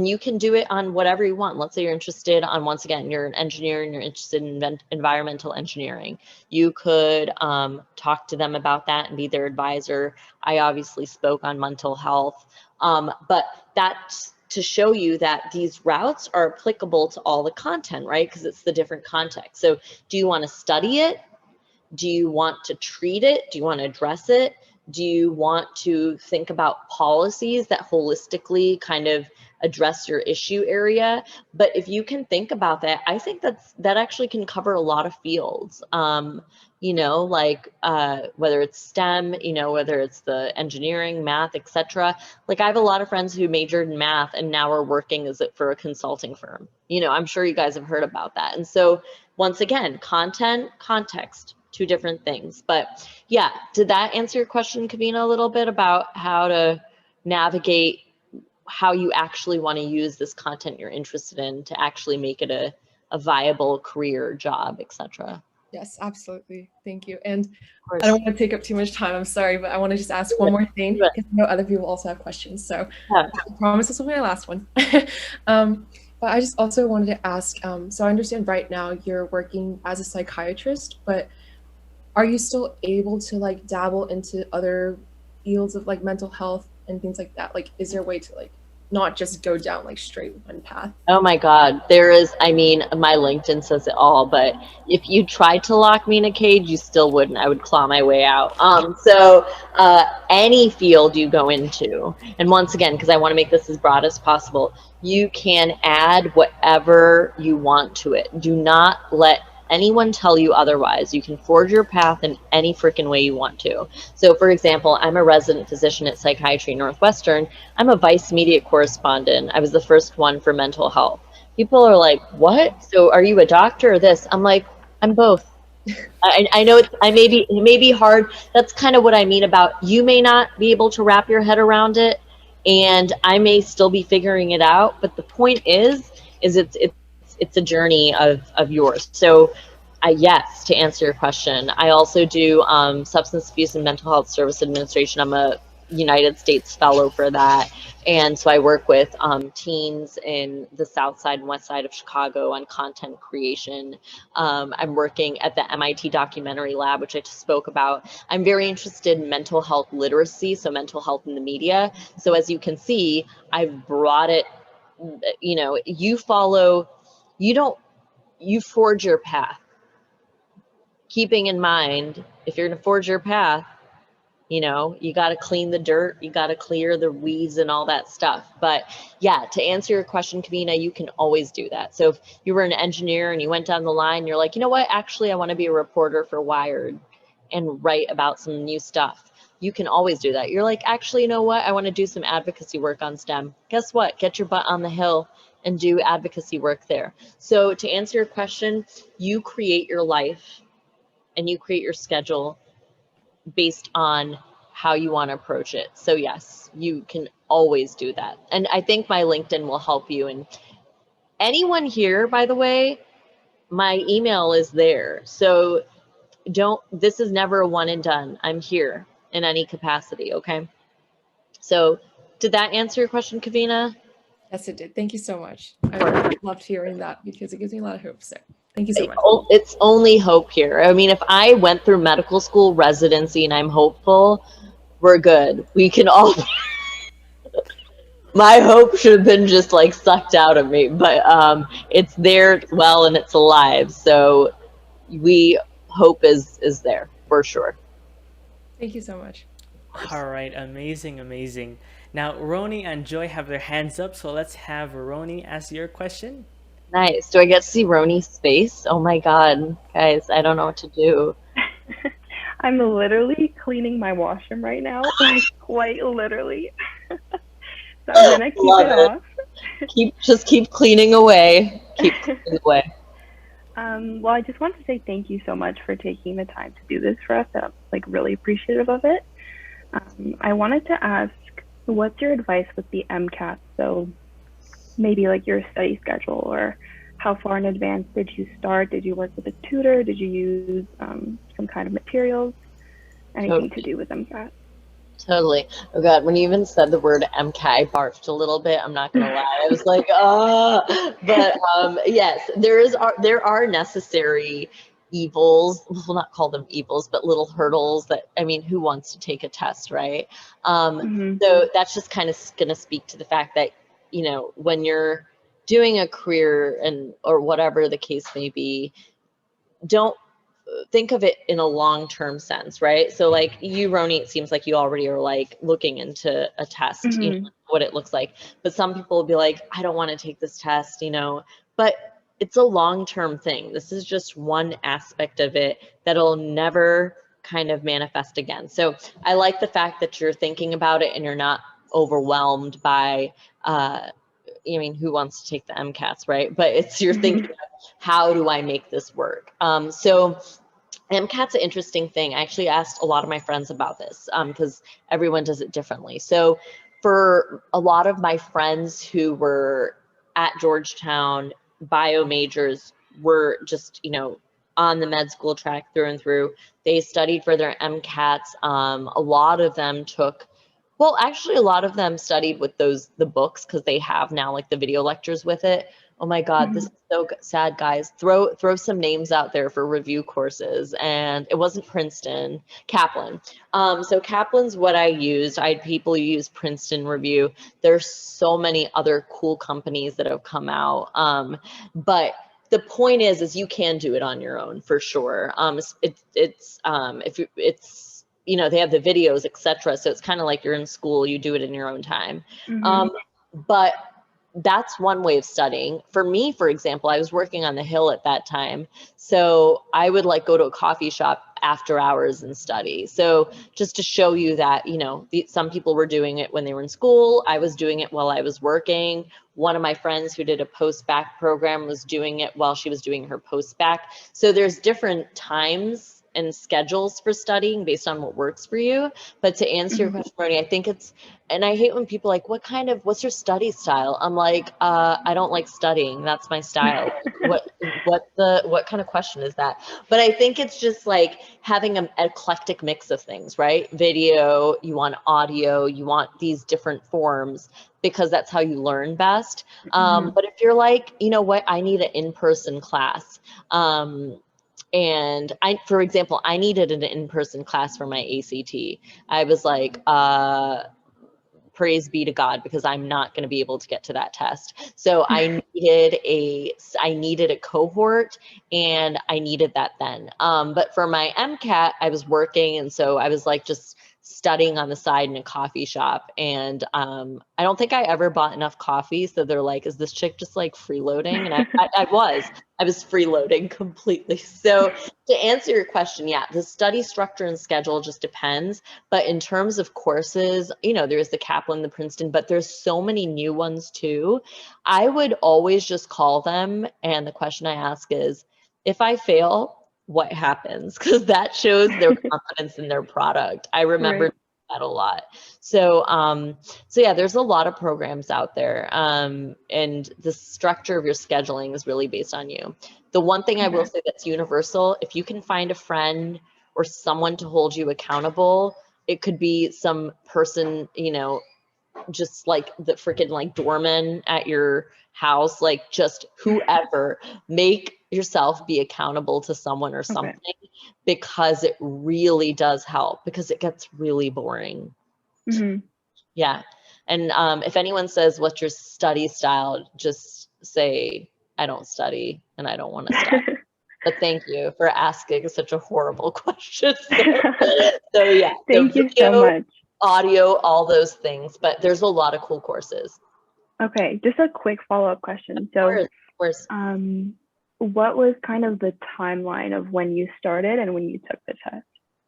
you can do it on whatever you want. Let's say you're interested on, once again, you're an engineer and you're interested in environmental engineering. You could talk to them about that and be their advisor. I obviously spoke on mental health, but that's to show you that these routes are applicable to all the content, right? Because it's the different context. So do you want to study it? Do you want to treat it? Do you want to address it? Do you want to think about policies that holistically kind of address your issue area? But if you can think about that, I think that actually can cover a lot of fields. Like whether it's STEM, whether it's the engineering, math, etc. Like, I have a lot of friends who majored in math and now are working for a consulting firm. I'm sure you guys have heard about that. And so once again, content, context, two different things. But yeah, did that answer your question, Kavina, a little bit about how to navigate how you actually want to use this content you're interested in to actually make it a viable career, job, etc.? Yes, absolutely. Thank you. And I don't want to take up too much time. I'm sorry, but I want to just ask one more thing, because I know other people also have questions. So I promise this will be my last one. But I just also wanted to ask, so I understand right now you're working as a psychiatrist, but are you still able to like dabble into other fields of like mental health and things like that? Like, is there a way to like not just go down like straight one path? Oh my God, there is. I mean, my LinkedIn says it all, but if you tried to lock me in a cage, you still wouldn't. I would claw my way out. So any field you go into, and once again, because I want to make this as broad as possible, you can add whatever you want to it. Do not let anyone tell you otherwise. You can forge your path in any freaking way you want to. So for example, I'm a resident physician at Psychiatry Northwestern. I'm a vice media correspondent. I was the first one for mental health. People are like, what? So are you a doctor or this? I'm like, I'm both. I know it may be hard. That's kind of what I mean about, you may not be able to wrap your head around it, and I may still be figuring it out. But the point is is it's a journey of yours. So yes, to answer your question, I also do substance abuse and mental health service administration. I'm a United States fellow for that. And so I work with teens in the South Side and West Side of Chicago on content creation. I'm working at the MIT Documentary Lab, which I just spoke about. I'm very interested in mental health literacy, so mental health in the media. So as you can see, I've brought it, you know, you forge your path. Keeping in mind, if you're going to forge your path, you know, you got to clean the dirt, you got to clear the weeds and all that stuff. But yeah, to answer your question, Kavina, you can always do that. So if you were an engineer and you went down the line, you're like, you know what, actually, I want to be a reporter for Wired and write about some new stuff. You can always do that. You're like, actually, you know what, I want to do some advocacy work on STEM. Guess what? Get your butt on the Hill and do advocacy work there. So to answer your question, you create your life and you create your schedule based on how you want to approach it. So yes, you can always do that. And I think my LinkedIn will help you. And anyone here, by the way, my email is there. So this is never a one and done. I'm here in any capacity, okay? So did that answer your question, Kavina? Yes, it did. Thank you so much. I loved hearing that because it gives me a lot of hope. So thank you so much. It's only hope here. I mean, if I went through medical school residency and I'm hopeful, we're good. We can all. My hope should have been just like sucked out of me, but it's there, well, and it's alive. So hope is there for sure. Thank you so much. All right, amazing. Now, Roni and Joy have their hands up, so let's have Roni ask your question. Nice. Do I get to see Roni's face? Oh my God, guys, I don't know what to do. I'm literally cleaning my washroom right now, like quite literally. So I'm gonna keep it off. Just keep cleaning away. Keep cleaning away. Well, I just want to say thank you so much for taking the time to do this for us. I'm like really appreciative of it. I wanted to ask, what's your advice with the MCAT? So maybe like your study schedule, or how far in advance did you start? Did you work with a tutor? Did you use some kind of materials? Anything to do with MCAT? Totally. Oh God, when you even said the word MCAT, I barfed a little bit. I'm not gonna lie. I was like, oh. But yes, there are necessary evils. We'll not call them evils, but little hurdles that, I mean, who wants to take a test, right? So that's just kind of gonna speak to the fact that, you know, when you're doing a career or whatever the case may be, don't think of it in a long-term sense, right? So like you, Roni, it seems like you already are like looking into a test, you know, what it looks like. But some people will be like, I don't want to take this test, you know, but it's a long-term thing. This is just one aspect of it that'll never kind of manifest again. So I like the fact that you're thinking about it and you're not overwhelmed by, I mean, who wants to take the MCATs, right? But you're thinking, how do I make this work? So MCAT's an interesting thing. I actually asked a lot of my friends about this because everyone does it differently. So for a lot of my friends who were at Georgetown, bio majors, were just, you know, on the med school track through and through. They studied for their MCATs. A lot of them well, actually, a lot of them studied with the books because they have now like the video lectures with it. Oh my God, this is so sad, guys. Throw some names out there for review courses. And it wasn't Princeton, Kaplan. So Kaplan's what I used. I had people use Princeton Review. There's so many other cool companies that have come out. But the point is you can do it on your own for sure. You know, they have the videos, etc. So it's kind of like you're in school, you do it in your own time. But that's one way of studying. For me, for example, I was working on the Hill at that time. So I would like go to a coffee shop after hours and study. So just to show you that, you know, some people were doing it when they were in school. I was doing it while I was working. One of my friends who did a post-bac program was doing it while she was doing her post-bac. So there's different times and schedules for studying based on what works for you. But to answer your question, Roni, I think it's, and I hate when people are like, what's your study style? I'm like, I don't like studying. That's my style. What kind of question is that? But I think it's just like having an eclectic mix of things, right? Video, you want audio, you want these different forms, because that's how you learn best. But if you're like, you know what, I need an in-person class. And for example, I needed an in-person class for my ACT. I was like, praise be to God, because I'm not going to be able to get to that test. So I needed a cohort, and I needed that then. But for my MCAT, I was working, and so I was like just studying on the side in a coffee shop. And I don't think I ever bought enough coffee, so they're like, is this chick just like freeloading? And I was freeloading completely. So to answer your question, yeah, the study structure and schedule just depends. But in terms of courses, you know, there's the Kaplan, the Princeton, but there's so many new ones too. I would always just call them, and the question I ask is, if I fail, what happens? Because that shows their confidence in their product. I remember that a lot. So yeah, there's a lot of programs out there, and the structure of your scheduling is really based on you. The one thing I will say that's universal, if you can find a friend or someone to hold you accountable, it could be some person, you know, just like the freaking like doorman at your house, like just whoever, make yourself be accountable to someone or something, because it really does help, because it gets really boring. Yeah. And if anyone says, what's your study style, just say, I don't study and I don't want to study. But thank you for asking such a horrible question. So yeah. Thank you so much. Audio, all those things, but there's a lot of cool courses. Okay, just a quick follow-up question. So, Of course. What was kind of the timeline of when you started and when you took the test?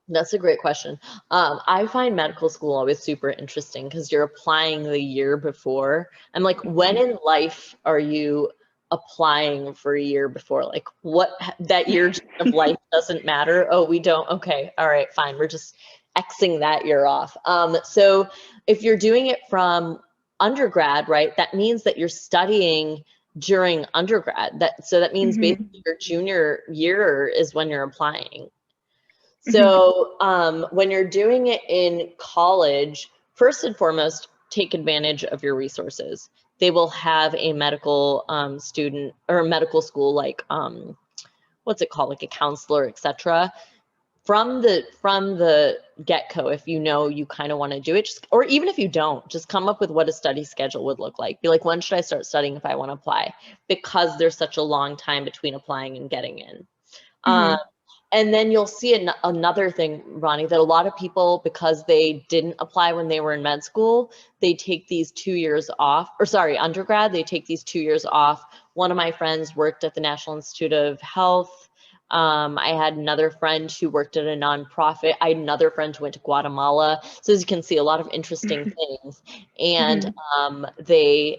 That's a great question. I find medical school always super interesting, because you're applying the year before. I'm like, when in life are you applying for a year before? Like, what, that year of life doesn't matter? Oh, we don't? Okay, all right, fine. We're just Xing that year off. So if you're doing it from undergrad, right, that means that you're studying during undergrad. So that means basically your junior year is when you're applying. So when you're doing it in college, first and foremost, take advantage of your resources. They will have a medical student or a medical school, like what's it called, like a counselor, etc. From the get-go, if you know you kind of want to do it, or even if you don't, just come up with what a study schedule would look like. Be like, when should I start studying if I want to apply? Because there's such a long time between applying and getting in. And then you'll see another thing, Ronnie, that a lot of people, because they didn't apply when they were in med school, they take these 2 years off, or sorry, undergrad, they take these 2 years off. One of my friends worked at the National Institute of Health. I had another friend who worked at a nonprofit. I had another friend who went to Guatemala. So as you can see, a lot of interesting things. And they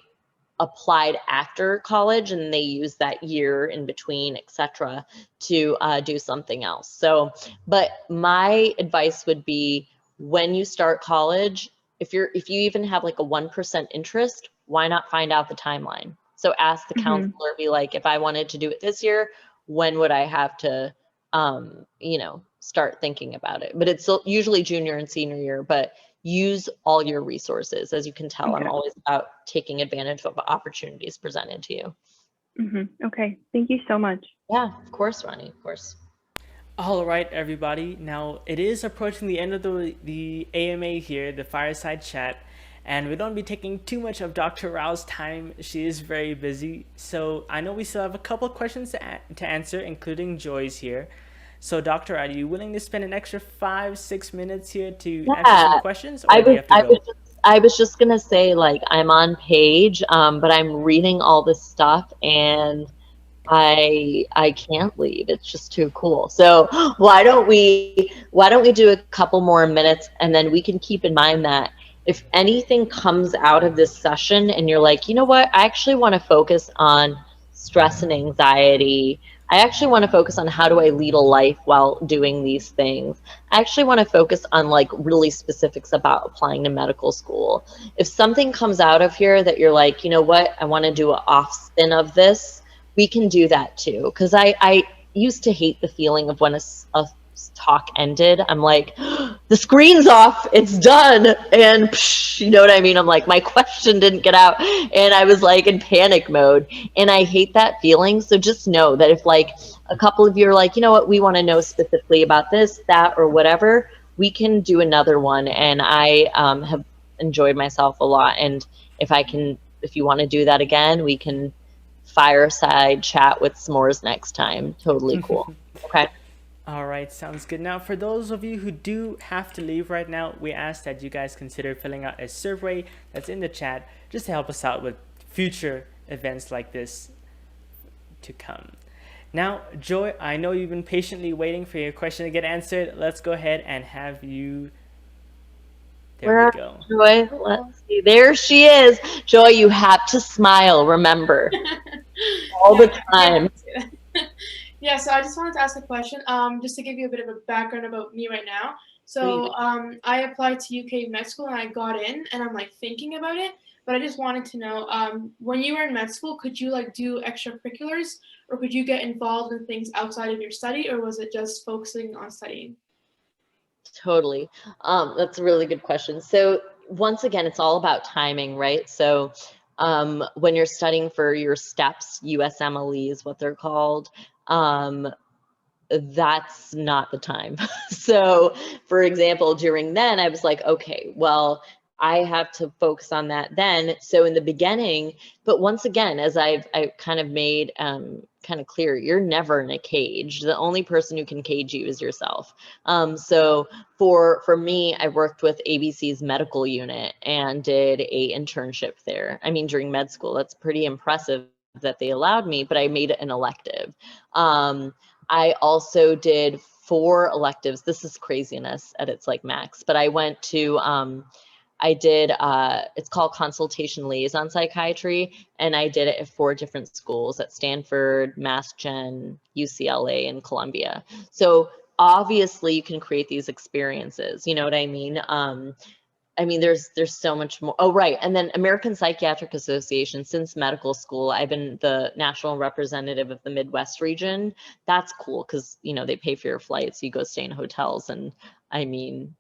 applied after college, and they used that year in between, etc., to do something else. So, but my advice would be, when you start college, if you even have like a 1% interest, why not find out the timeline? So ask the counselor, be like, if I wanted to do it this year, when would I have to, start thinking about it? But it's usually junior and senior year, but use all your resources. As you can tell, I'm always about taking advantage of opportunities presented to you. Okay, thank you so much. Yeah, of course, Ronnie, of course. All right, everybody. Now, it is approaching the end of the AMA here, the fireside chat, and we don't be taking too much of Dr. Rao's time. She is very busy. So I know we still have a couple of questions to answer, including Joy's here. So, Dr. Rao, are you willing to spend an extra 5-6 minutes here to answer some questions? Or do you have to go? I was just going to say, like, I'm on page, but I'm reading all this stuff, and I can't leave. It's just too cool. So why don't we do a couple more minutes, and then we can keep in mind that if anything comes out of this session and you're like, you know what, I actually want to focus on stress and anxiety, I actually want to focus on how do I lead a life while doing these things. I actually want to focus on like really specifics about applying to medical school. If something comes out of here that you're like, you know what, I want to do an off spin of this, we can do that too. Because I used to hate the feeling of when a talk ended. I'm like, the screen's off, it's done, and psh, you know what I mean? I'm like, my question didn't get out, and I was like in panic mode, and I hate that feeling. So just know that if like a couple of you are like, you know what, we want to know specifically about this, that, or whatever, we can do another one. And I have enjoyed myself a lot, and if you want to do that again, we can fireside chat with s'mores next time. Totally cool. Okay. All right, sounds good. Now, for those of you who do have to leave right now, we ask that you guys consider filling out a survey that's in the chat just to help us out with future events like this to come. Now, Joy, I know you've been patiently waiting for your question to get answered. Let's go ahead and have you. There we go. Joy, let's see. There she is. Joy, you have to smile, remember. All the time. Yeah, so I just wanted to ask a question, just to give you a bit of a background about me right now. So I applied to UK med school and I got in, and I'm like thinking about it, but I just wanted to know, when you were in med school, could you like do extracurriculars, or could you get involved in things outside of your study, or was it just focusing on studying? Totally. That's a really good question. So once again, it's all about timing, right? So when you're studying for your steps, USMLE is what they're called, that's not the time. So for example, during then I was like, okay, well, I have to focus on that then. So in the beginning, but once again, as I kind of made kind of clear, you're never in a cage. The only person who can cage you is yourself. So for me, I worked with ABC's medical unit and did a internship there. I mean, during med school, that's pretty impressive that they allowed me, but I made it an elective. I also did 4 electives. This is craziness at its like max, but I went to, I did, it's called consultation liaison psychiatry, and I did it at 4 different schools at Stanford, Mass Gen, UCLA, and Columbia. So obviously you can create these experiences, you know what I mean? I mean, there's so much more. Oh, right. And then American Psychiatric Association, since medical school, I've been the national representative of the Midwest region. That's cool because, you know, they pay for your flights. You go stay in hotels. And I mean,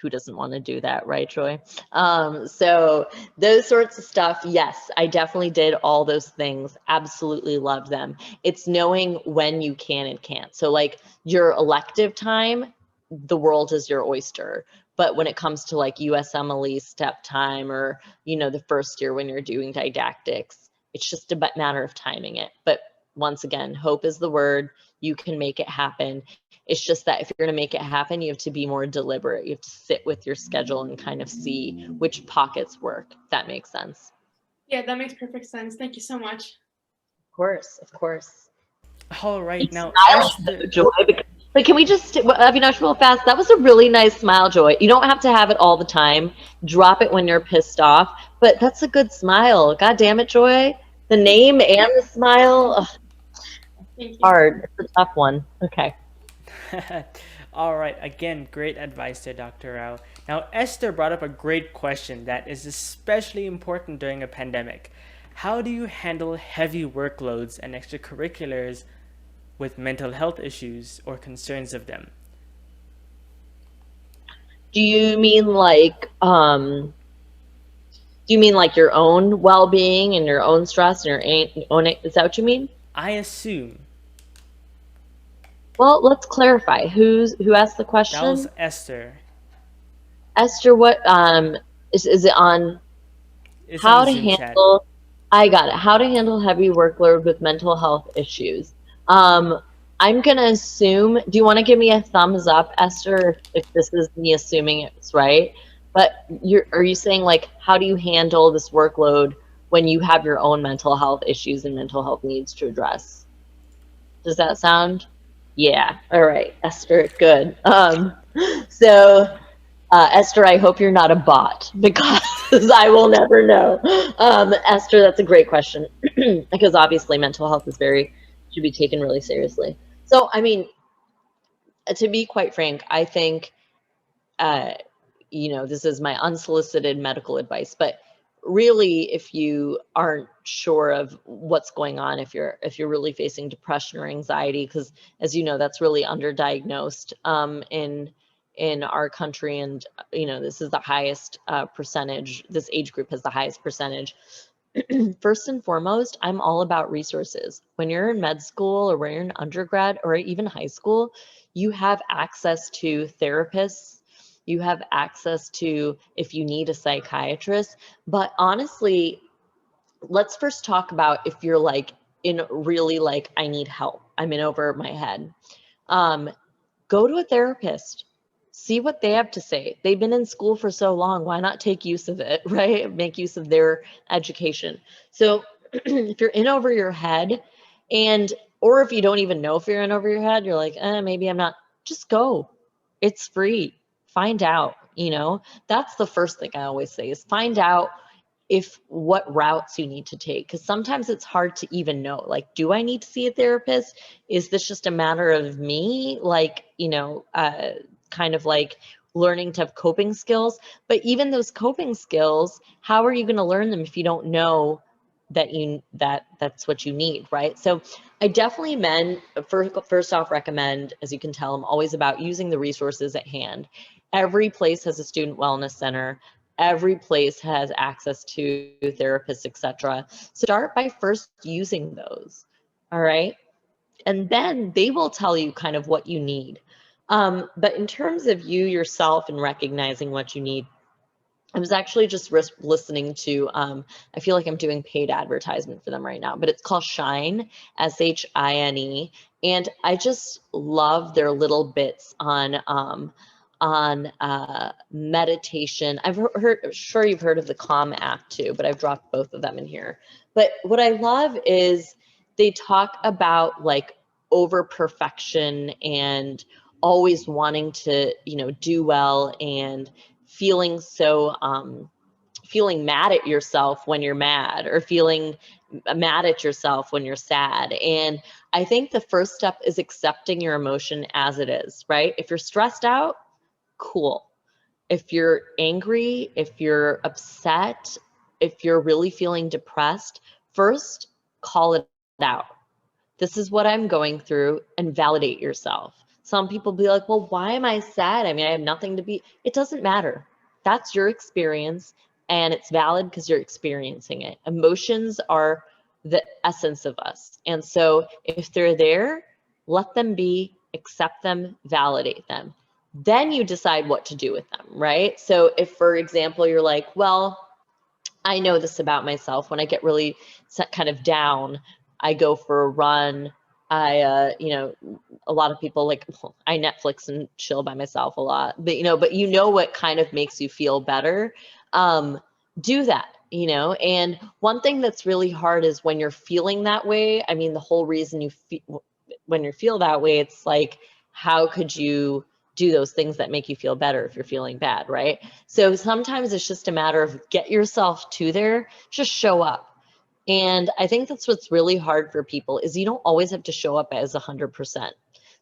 who doesn't want to do that, right, Troy? So those sorts of stuff, yes, I definitely did all those things. Absolutely loved them. It's knowing when you can and can't. So like your elective time, the world is your oyster. But when it comes to like USMLE step time, or, you know, the first year when you're doing didactics, it's just a matter of timing it. But once again, hope is the word. You can make it happen. It's just that if you're going to make it happen, you have to be more deliberate. You have to sit with your schedule and kind of see which pockets work. If that makes sense. Yeah, that makes perfect sense. Thank you so much. Of course, of course. All right, now, Joy, but can we just, Avinash, real fast? That was a really nice smile, Joy. You don't have to have it all the time. Drop it when you're pissed off. But that's a good smile. God damn it, Joy. The name and the smile. Ugh. Thank you. Hard. It's a tough one. Okay. All right, again, great advice there, Dr. Rao. Now, Esther brought up a great question that is especially important during a pandemic. How do you handle heavy workloads and extracurriculars with mental health issues or concerns of them? Do you mean like your own well-being and your own stress and your own, is that what you mean? I assume. Well, let's clarify. Who asked the question? That was Esther. Esther, what is it on? It's how on to Zoom handle chat. I got it. How to handle heavy workload with mental health issues. I'm gonna assume, do you want to give me a thumbs up, Esther, if this is me assuming it's right? But are you saying like, how do you handle this workload when you have your own mental health issues and mental health needs to address? Does that sound? Yeah. All right, Esther, good. So Esther, I hope you're not a bot, because I will never know. Esther, that's a great question, because obviously mental health is very should be taken really seriously. So, I mean, to be quite frank, I think, you know, this is my unsolicited medical advice, but really, if you aren't sure of what's going on, if you're really facing depression or anxiety, because as you know, that's really underdiagnosed in our country, and you know, this is the highest percentage. This age group has the highest percentage. First and foremost, I'm all about resources. When you're in med school or when you're in undergrad or even high school, you have access to therapists. You have access to, if you need, a psychiatrist. But honestly, let's first talk about if you're like in really like, I need help, I'm in over my head. Go to a therapist. See what they have to say. They've been in school for so long. Why not take use of it, right? Make use of their education. So if you're in over your head, or if you don't even know if you're in over your head, you're like, maybe I'm not, just go. It's free. Find out, you know, that's the first thing I always say is find out what routes you need to take, because sometimes it's hard to even know, like, do I need to see a therapist? Is this just a matter of me, like, you know, kind of like learning to have coping skills? But even those coping skills, how are you going to learn them if you don't know that's what you need, right? So I definitely first off recommend, as you can tell, I'm always about using the resources at hand. Every place has a student wellness center. Every place has access to therapists, etc. So start by first using those, all right? And then they will tell you kind of what you need. But in terms of you yourself and recognizing what you need, I was actually just listening to, I feel like I'm doing paid advertisement for them right now, but it's called Shine, Shine. And I just love their little bits on meditation. Sure you've heard of the Calm app too, but I've dropped both of them in here. But what I love is they talk about like over perfection and always wanting to, you know, do well, and feeling mad at yourself when you're mad, or feeling mad at yourself when you're sad. And I think the first step is accepting your emotion as it is, right? If you're stressed out, cool. If you're angry, if you're upset, if you're really feeling depressed, first call it out. This is what I'm going through, and validate yourself. Some people be like, well, why am I sad? I mean, I have nothing to be. It doesn't matter. That's your experience, and it's valid because you're experiencing it. Emotions are the essence of us. And so if they're there, let them be, accept them, validate them. Then you decide what to do with them, right? So if, for example, you're like, well, I know this about myself. When I get really kind of down, I go for a run. You know, a lot of people like, I Netflix and chill by myself a lot, but you know what kind of makes you feel better. Do that, you know. And one thing that's really hard is when you're feeling that way. I mean, the whole reason when you feel that way, it's like, how could you do those things that make you feel better if you're feeling bad, right? So sometimes it's just a matter of get yourself to there, just show up. And I think that's what's really hard for people is you don't always have to show up as 100%.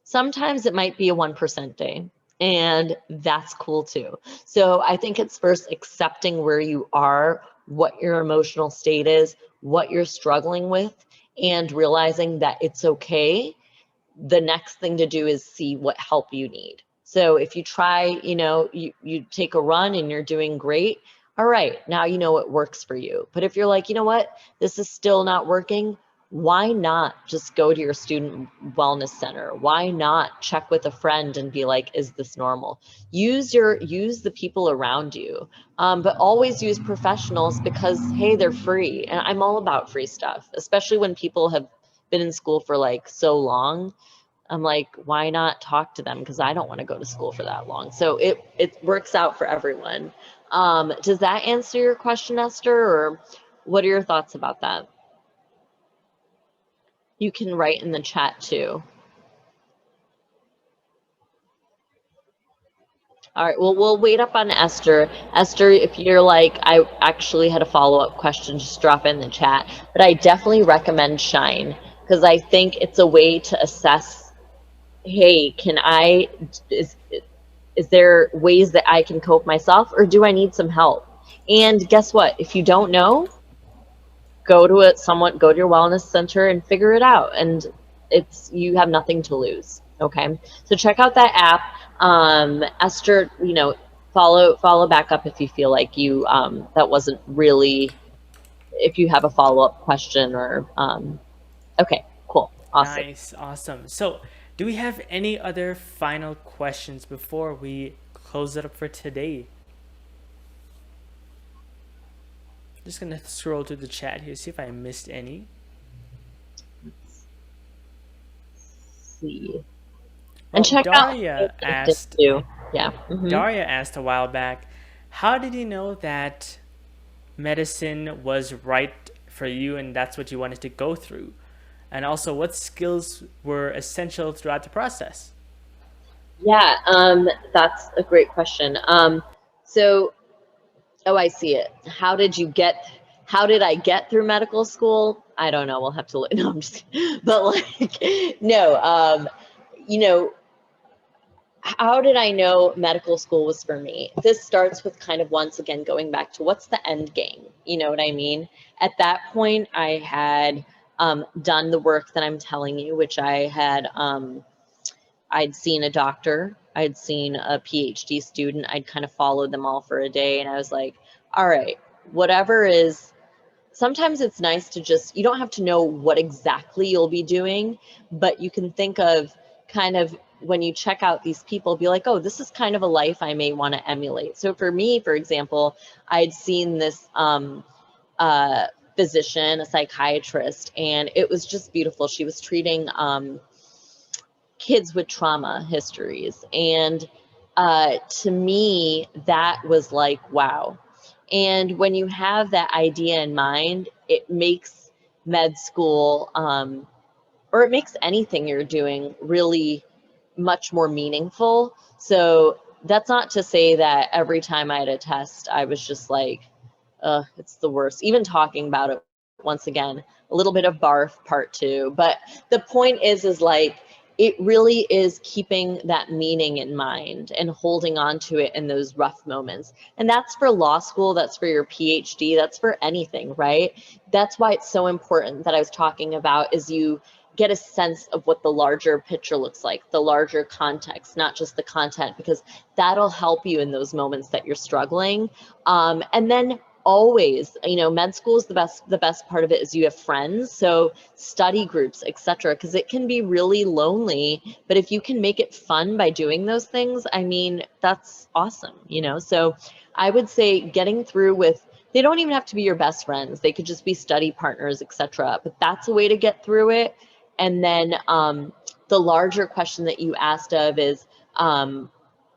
Sometimes it might be a 1% day, and that's cool too. So I think it's first accepting where you are, what your emotional state is, what you're struggling with, and realizing that it's okay. The next thing to do is see what help you need. So if you try, you know, you take a run and you're doing great, all right, now you know what works for you. But if you're like, you know what, this is still not working, why not just go to your student wellness center? Why not check with a friend and be like, is this normal? Use the people around you, but always use professionals because, hey, they're free. And I'm all about free stuff, especially when people have been in school for like so long. I'm like, why not talk to them? Because I don't want to go to school for that long. So it works out for everyone. Does that answer your question, Esther? Or what are your thoughts about that? You can write in the chat too. All right, well, we'll wait up on Esther. Esther, if you're like, I actually had a follow-up question, just drop in the chat. But I definitely recommend Shine. because I think it's a way to assess, hey, is there ways that I can cope myself, or do I need some help? And guess what? If you don't know, go to your wellness center and figure it out. And you have nothing to lose. Okay. So check out that app. Esther, follow back up if you feel like that wasn't really, if you have a follow-up question or, okay, cool. Awesome. Nice, awesome. So, do we have any other final questions before we close it up for today? Just gonna scroll through the chat here, see if I missed any. Let's see. And check Daria out asked. too. Yeah. Daria asked a while back, how did you know that medicine was right for you and that's what you wanted to go through? And also, what skills were essential throughout the process? Yeah, that's a great question. Oh, I see it. How did I get through medical school? I don't know. We'll have to look. No, I'm just kidding. But no, how did I know medical school was for me? This starts with kind of, once again, going back to what's the end game? You know what I mean? At that point, I had done the work that I'm telling you, which I'd seen a doctor, I'd seen a PhD student, I'd kind of followed them all for a day, and I was like, all right, whatever is, sometimes it's nice to just, you don't have to know what exactly you'll be doing, but you can think of kind of, when you check out these people, be like, oh, this is kind of a life I may want to emulate. So for me, for example, I'd seen this physician, a psychiatrist, and it was just beautiful. She was treating kids with trauma histories. And to me, that was like, wow. And when you have that idea in mind, it makes med school, or it makes anything you're doing really much more meaningful. So that's not to say that every time I had a test, I was just like, it's the worst. Even talking about it, once again, a little bit of barf part 2. But the point is like, it really is keeping that meaning in mind and holding on to it in those rough moments. And that's for law school, that's for your PhD, that's for anything, right? That's why it's so important that I was talking about, is you get a sense of what the larger picture looks like, the larger context, not just the content, because that'll help you in those moments that you're struggling. And then always, med school is the best part of it is you have friends, so study groups, etc., because it can be really lonely, but if you can make it fun by doing those things, I mean, that's awesome. So I would say getting through with, they don't even have to be your best friends, they could just be study partners, etc., but that's a way to get through it. And then the larger question that you asked of is,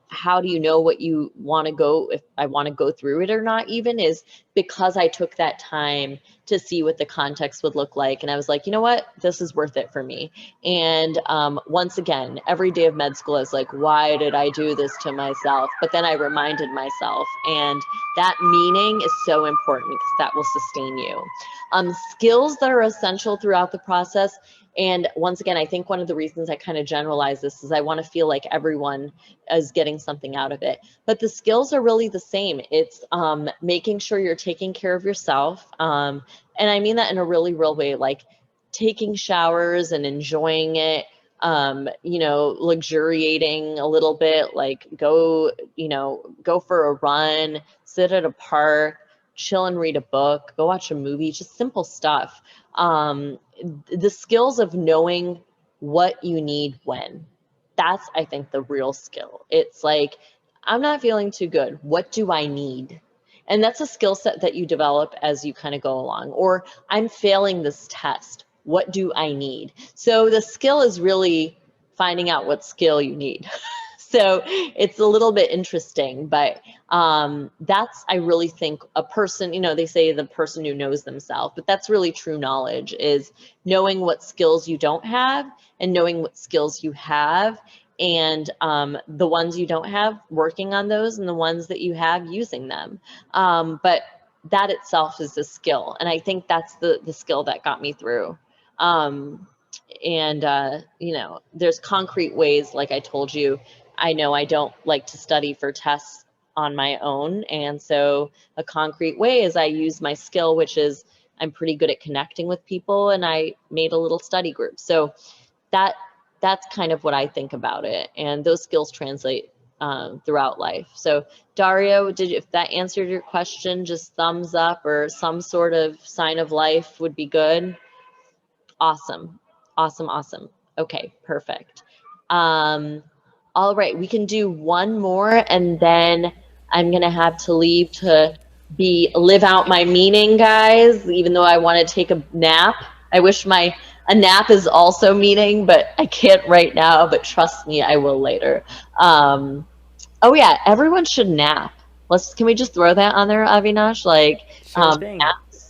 how do you know what you want to go, if I want to go through it or not, even, is because I took that time to see what the context would look like. And I was like, you know what, this is worth it for me. And once again, every day of med school, I was like, why did I do this to myself? But then I reminded myself, and that meaning is so important because that will sustain you. Skills that are essential throughout the process. And once again, I think one of the reasons I kind of generalize this is I want to feel like everyone is getting something out of it. But the skills are really the same. It's making sure you're taking care of yourself. And I mean that in a really real way, like taking showers and enjoying it, luxuriating a little bit, like go for a run, sit at a park, chill and read a book, go watch a movie, just simple stuff. The skills of knowing what you need when. That's, I think, the real skill. It's like, I'm not feeling too good. What do I need? And that's a skill set that you develop as you kind of go along. Or I'm failing this test. What do I need? So the skill is really finding out what skill you need. So it's a little bit interesting, but that's, I really think, a person, they say the person who knows themselves, but that's really true knowledge, is knowing what skills you don't have and knowing what skills you have, and the ones you don't have, working on those, and the ones that you have, using them. But that itself is a skill. And I think that's the skill that got me through. you know, there's concrete ways, like I told you, I know I don't like to study for tests on my own. And so a concrete way is I use my skill, which is I'm pretty good at connecting with people, and I made a little study group. So that's kind of what I think about it. And those skills translate throughout life. So Dario, if that answered your question, just thumbs up or some sort of sign of life would be good. Awesome. Awesome. Awesome. Okay, perfect. All right, we can do one more and then I'm gonna have to leave to live out my meaning, guys, even though I want to take a nap. I wish a nap is also meaning, but I can't right now, but trust me, I will later. Oh yeah, everyone should nap. Can we just throw that on there, Avinash? Like, Sure thing.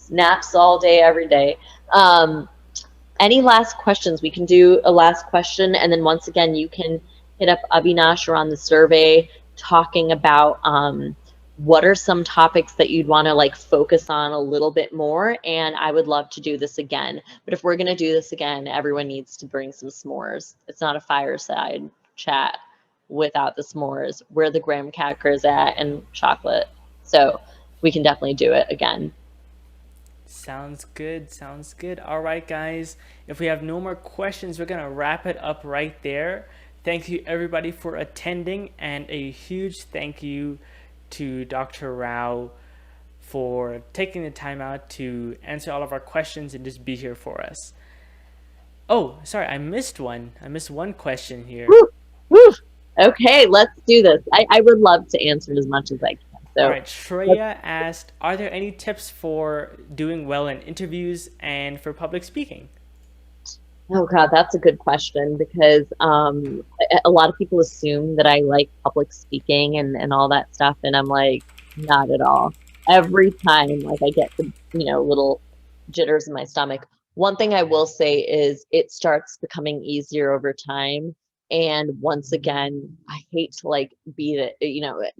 naps all day, every day. Any last questions? We can do a last question, and then once again, you can hit up Avinash or on the survey talking about what are some topics that you'd want to like focus on a little bit more. And I would love to do this again. But if we're going to do this again, everyone needs to bring some s'mores. It's not a fireside chat without the s'mores, where the graham crackers at, and chocolate. So we can definitely do it again. Sounds good. Sounds good. All right, guys. If we have no more questions, we're going to wrap it up right there. Thank you, everybody, for attending. And a huge thank you to Dr. Rao for taking the time out to answer all of our questions and just be here for us. Oh, sorry, I missed one. I missed one question here. Woo, woo. Okay, let's do this. I would love to answer as much as I can. So, all right, Shreya asked, are there any tips for doing well in interviews and for public speaking? Oh God, that's a good question, because a lot of people assume that I like public speaking and all that stuff, and I'm like, not at all. Every time, like, I get the little jitters in my stomach. One thing I will say is it starts becoming easier over time. And once again, I hate to like beat it,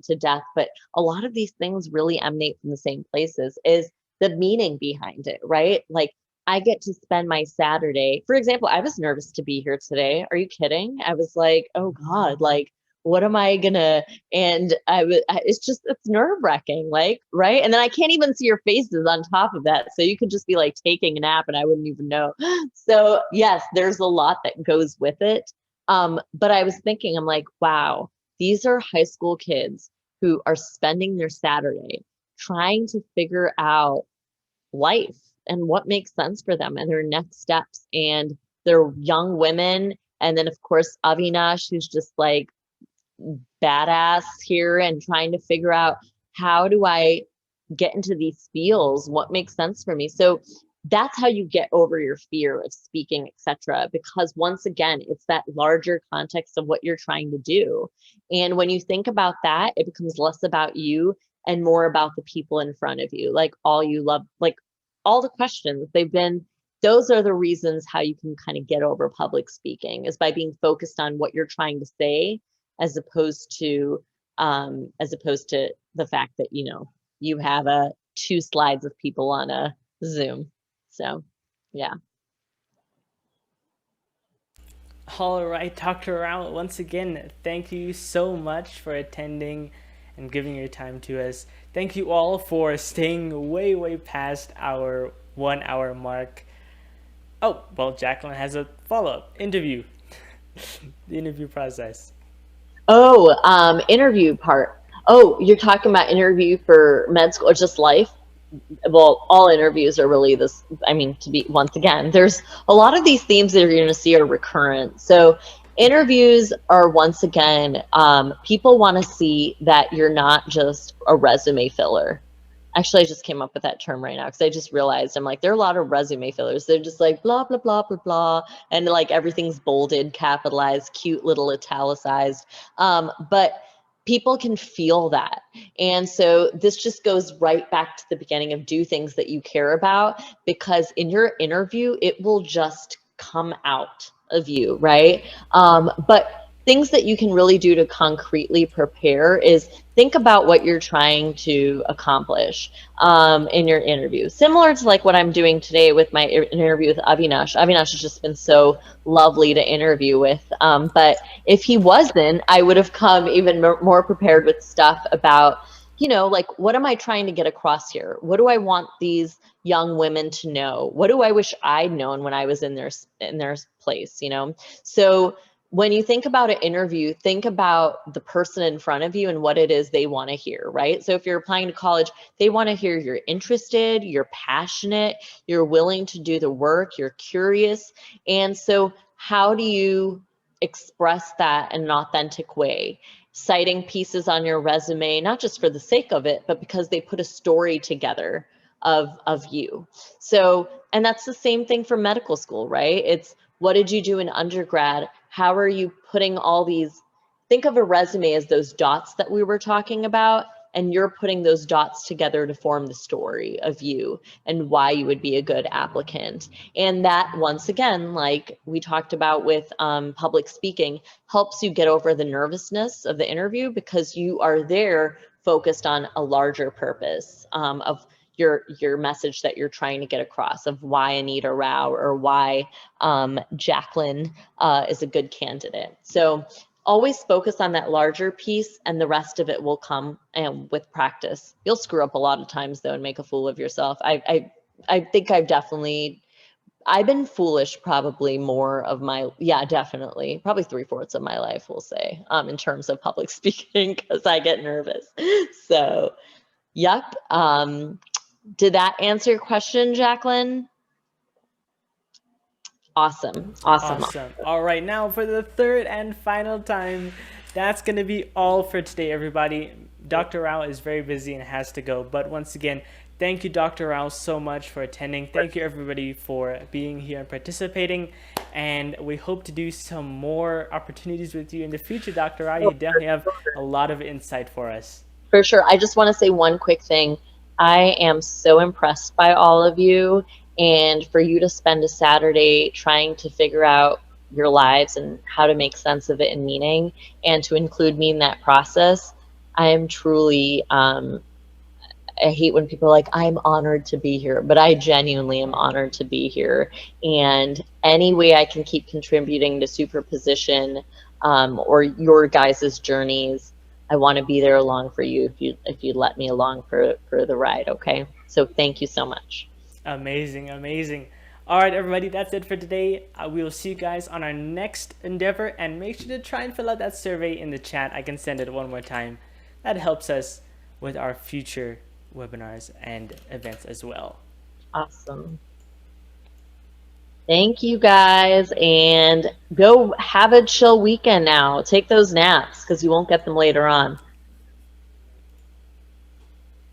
to death, but a lot of these things really emanate from the same places, is the meaning behind it, right? Like, I get to spend my Saturday, for example, I was nervous to be here today. Are you kidding? I was like, oh God, like, what am I gonna, and it's nerve wracking, like, right? And then I can't even see your faces on top of that. So you could just be like taking a nap and I wouldn't even know. So yes, there's a lot that goes with it. But I was thinking, I'm like, wow, these are high school kids who are spending their Saturday trying to figure out life and what makes sense for them and their next steps. And they're young women. And then of course, Avinash, who's just like badass here and trying to figure out, how do I get into these fields? What makes sense for me? So that's how you get over your fear of speaking, etc. Because once again, it's that larger context of what you're trying to do. And when you think about that, it becomes less about you and more about the people in front of you. Like, all you love, like all the questions, those are the reasons how you can kind of get over public speaking, is by being focused on what you're trying to say, as opposed to the fact that, you have 2 slides of people on a Zoom. So, yeah. All right, Dr. Rao, once again, thank you so much for attending and giving your time to us. Thank you all for staying way, way past our 1 hour mark. Oh, well, Jacqueline has a follow-up interview. The interview process. Oh, interview part. Oh, you're talking about interview for med school or just life? Well, all interviews are really this. I mean, once again, there's a lot of these themes that you're going to see are recurrent. So interviews are, once again, people want to see that you're not just a resume filler. Actually, I just came up with that term right now because I just realized, I'm like, there are a lot of resume fillers. They're just like blah, blah, blah, blah, blah. And like everything's bolded, capitalized, cute little italicized. But people can feel that. And so this just goes right back to the beginning of do things that you care about, because in your interview, it will just come out of you, right? But things that you can really do to concretely prepare is think about what you're trying to accomplish in your interview. Similar to like what I'm doing today with my interview with Avinash. Avinash has just been so lovely to interview with. But if he wasn't, I would have come even more prepared with stuff about, you know, like, what am I trying to get across here? What do I want these young women to know? What do I wish I'd known when I was in their place, you know? So when you think about an interview, think about the person in front of you and what it is they want to hear, right? So if you're applying to college, they want to hear you're interested, you're passionate, you're willing to do the work, you're curious. And so how do you express that in an authentic way? Citing pieces on your resume, not just for the sake of it, but because they put a story together of you. So, and that's the same thing for medical school, right? It's, what did you do in undergrad? How are you putting all these, think of a resume as those dots that we were talking about, and you're putting those dots together to form the story of you and why you would be a good applicant. And that, once again, like we talked about with public speaking, helps you get over the nervousness of the interview, because you are there focused on a larger purpose of your message that you're trying to get across, of why Anita Rao or why Jacqueline is a good candidate. So always focus on that larger piece, and the rest of it will come with practice. You'll screw up a lot of times though and make a fool of yourself. I think I've been foolish probably more of my, yeah, definitely, probably 3/4 of my life, we'll say, in terms of public speaking, because I get nervous. So, yep. Did that answer your question, Jacqueline? Awesome. Awesome. All right, now for the third and final time, that's going to be all for today, everybody. Dr. Rao is very busy and has to go. But once again, thank you, Dr. Rao, so much for attending. Thank you, everybody, for being here and participating. And we hope to do some more opportunities with you in the future, Dr. Rao. You definitely have a lot of insight for us. For sure. I just want to say one quick thing. I am so impressed by all of you, and for you to spend a Saturday trying to figure out your lives and how to make sense of it and meaning, and to include me in that process. I am truly, I hate when people are like, I'm honored to be here, but I genuinely am honored to be here. And any way I can keep contributing to Superposition or your guys' journeys, I want to be there along for you if you let me along for the ride, okay? So thank you so much. Amazing, amazing. All right, everybody, that's it for today. We will see you guys on our next endeavor, and make sure to try and fill out that survey in the chat. I can send it one more time. That helps us with our future webinars and events as well. Awesome. Thank you, guys, and go have a chill weekend now. Take those naps because you won't get them later on.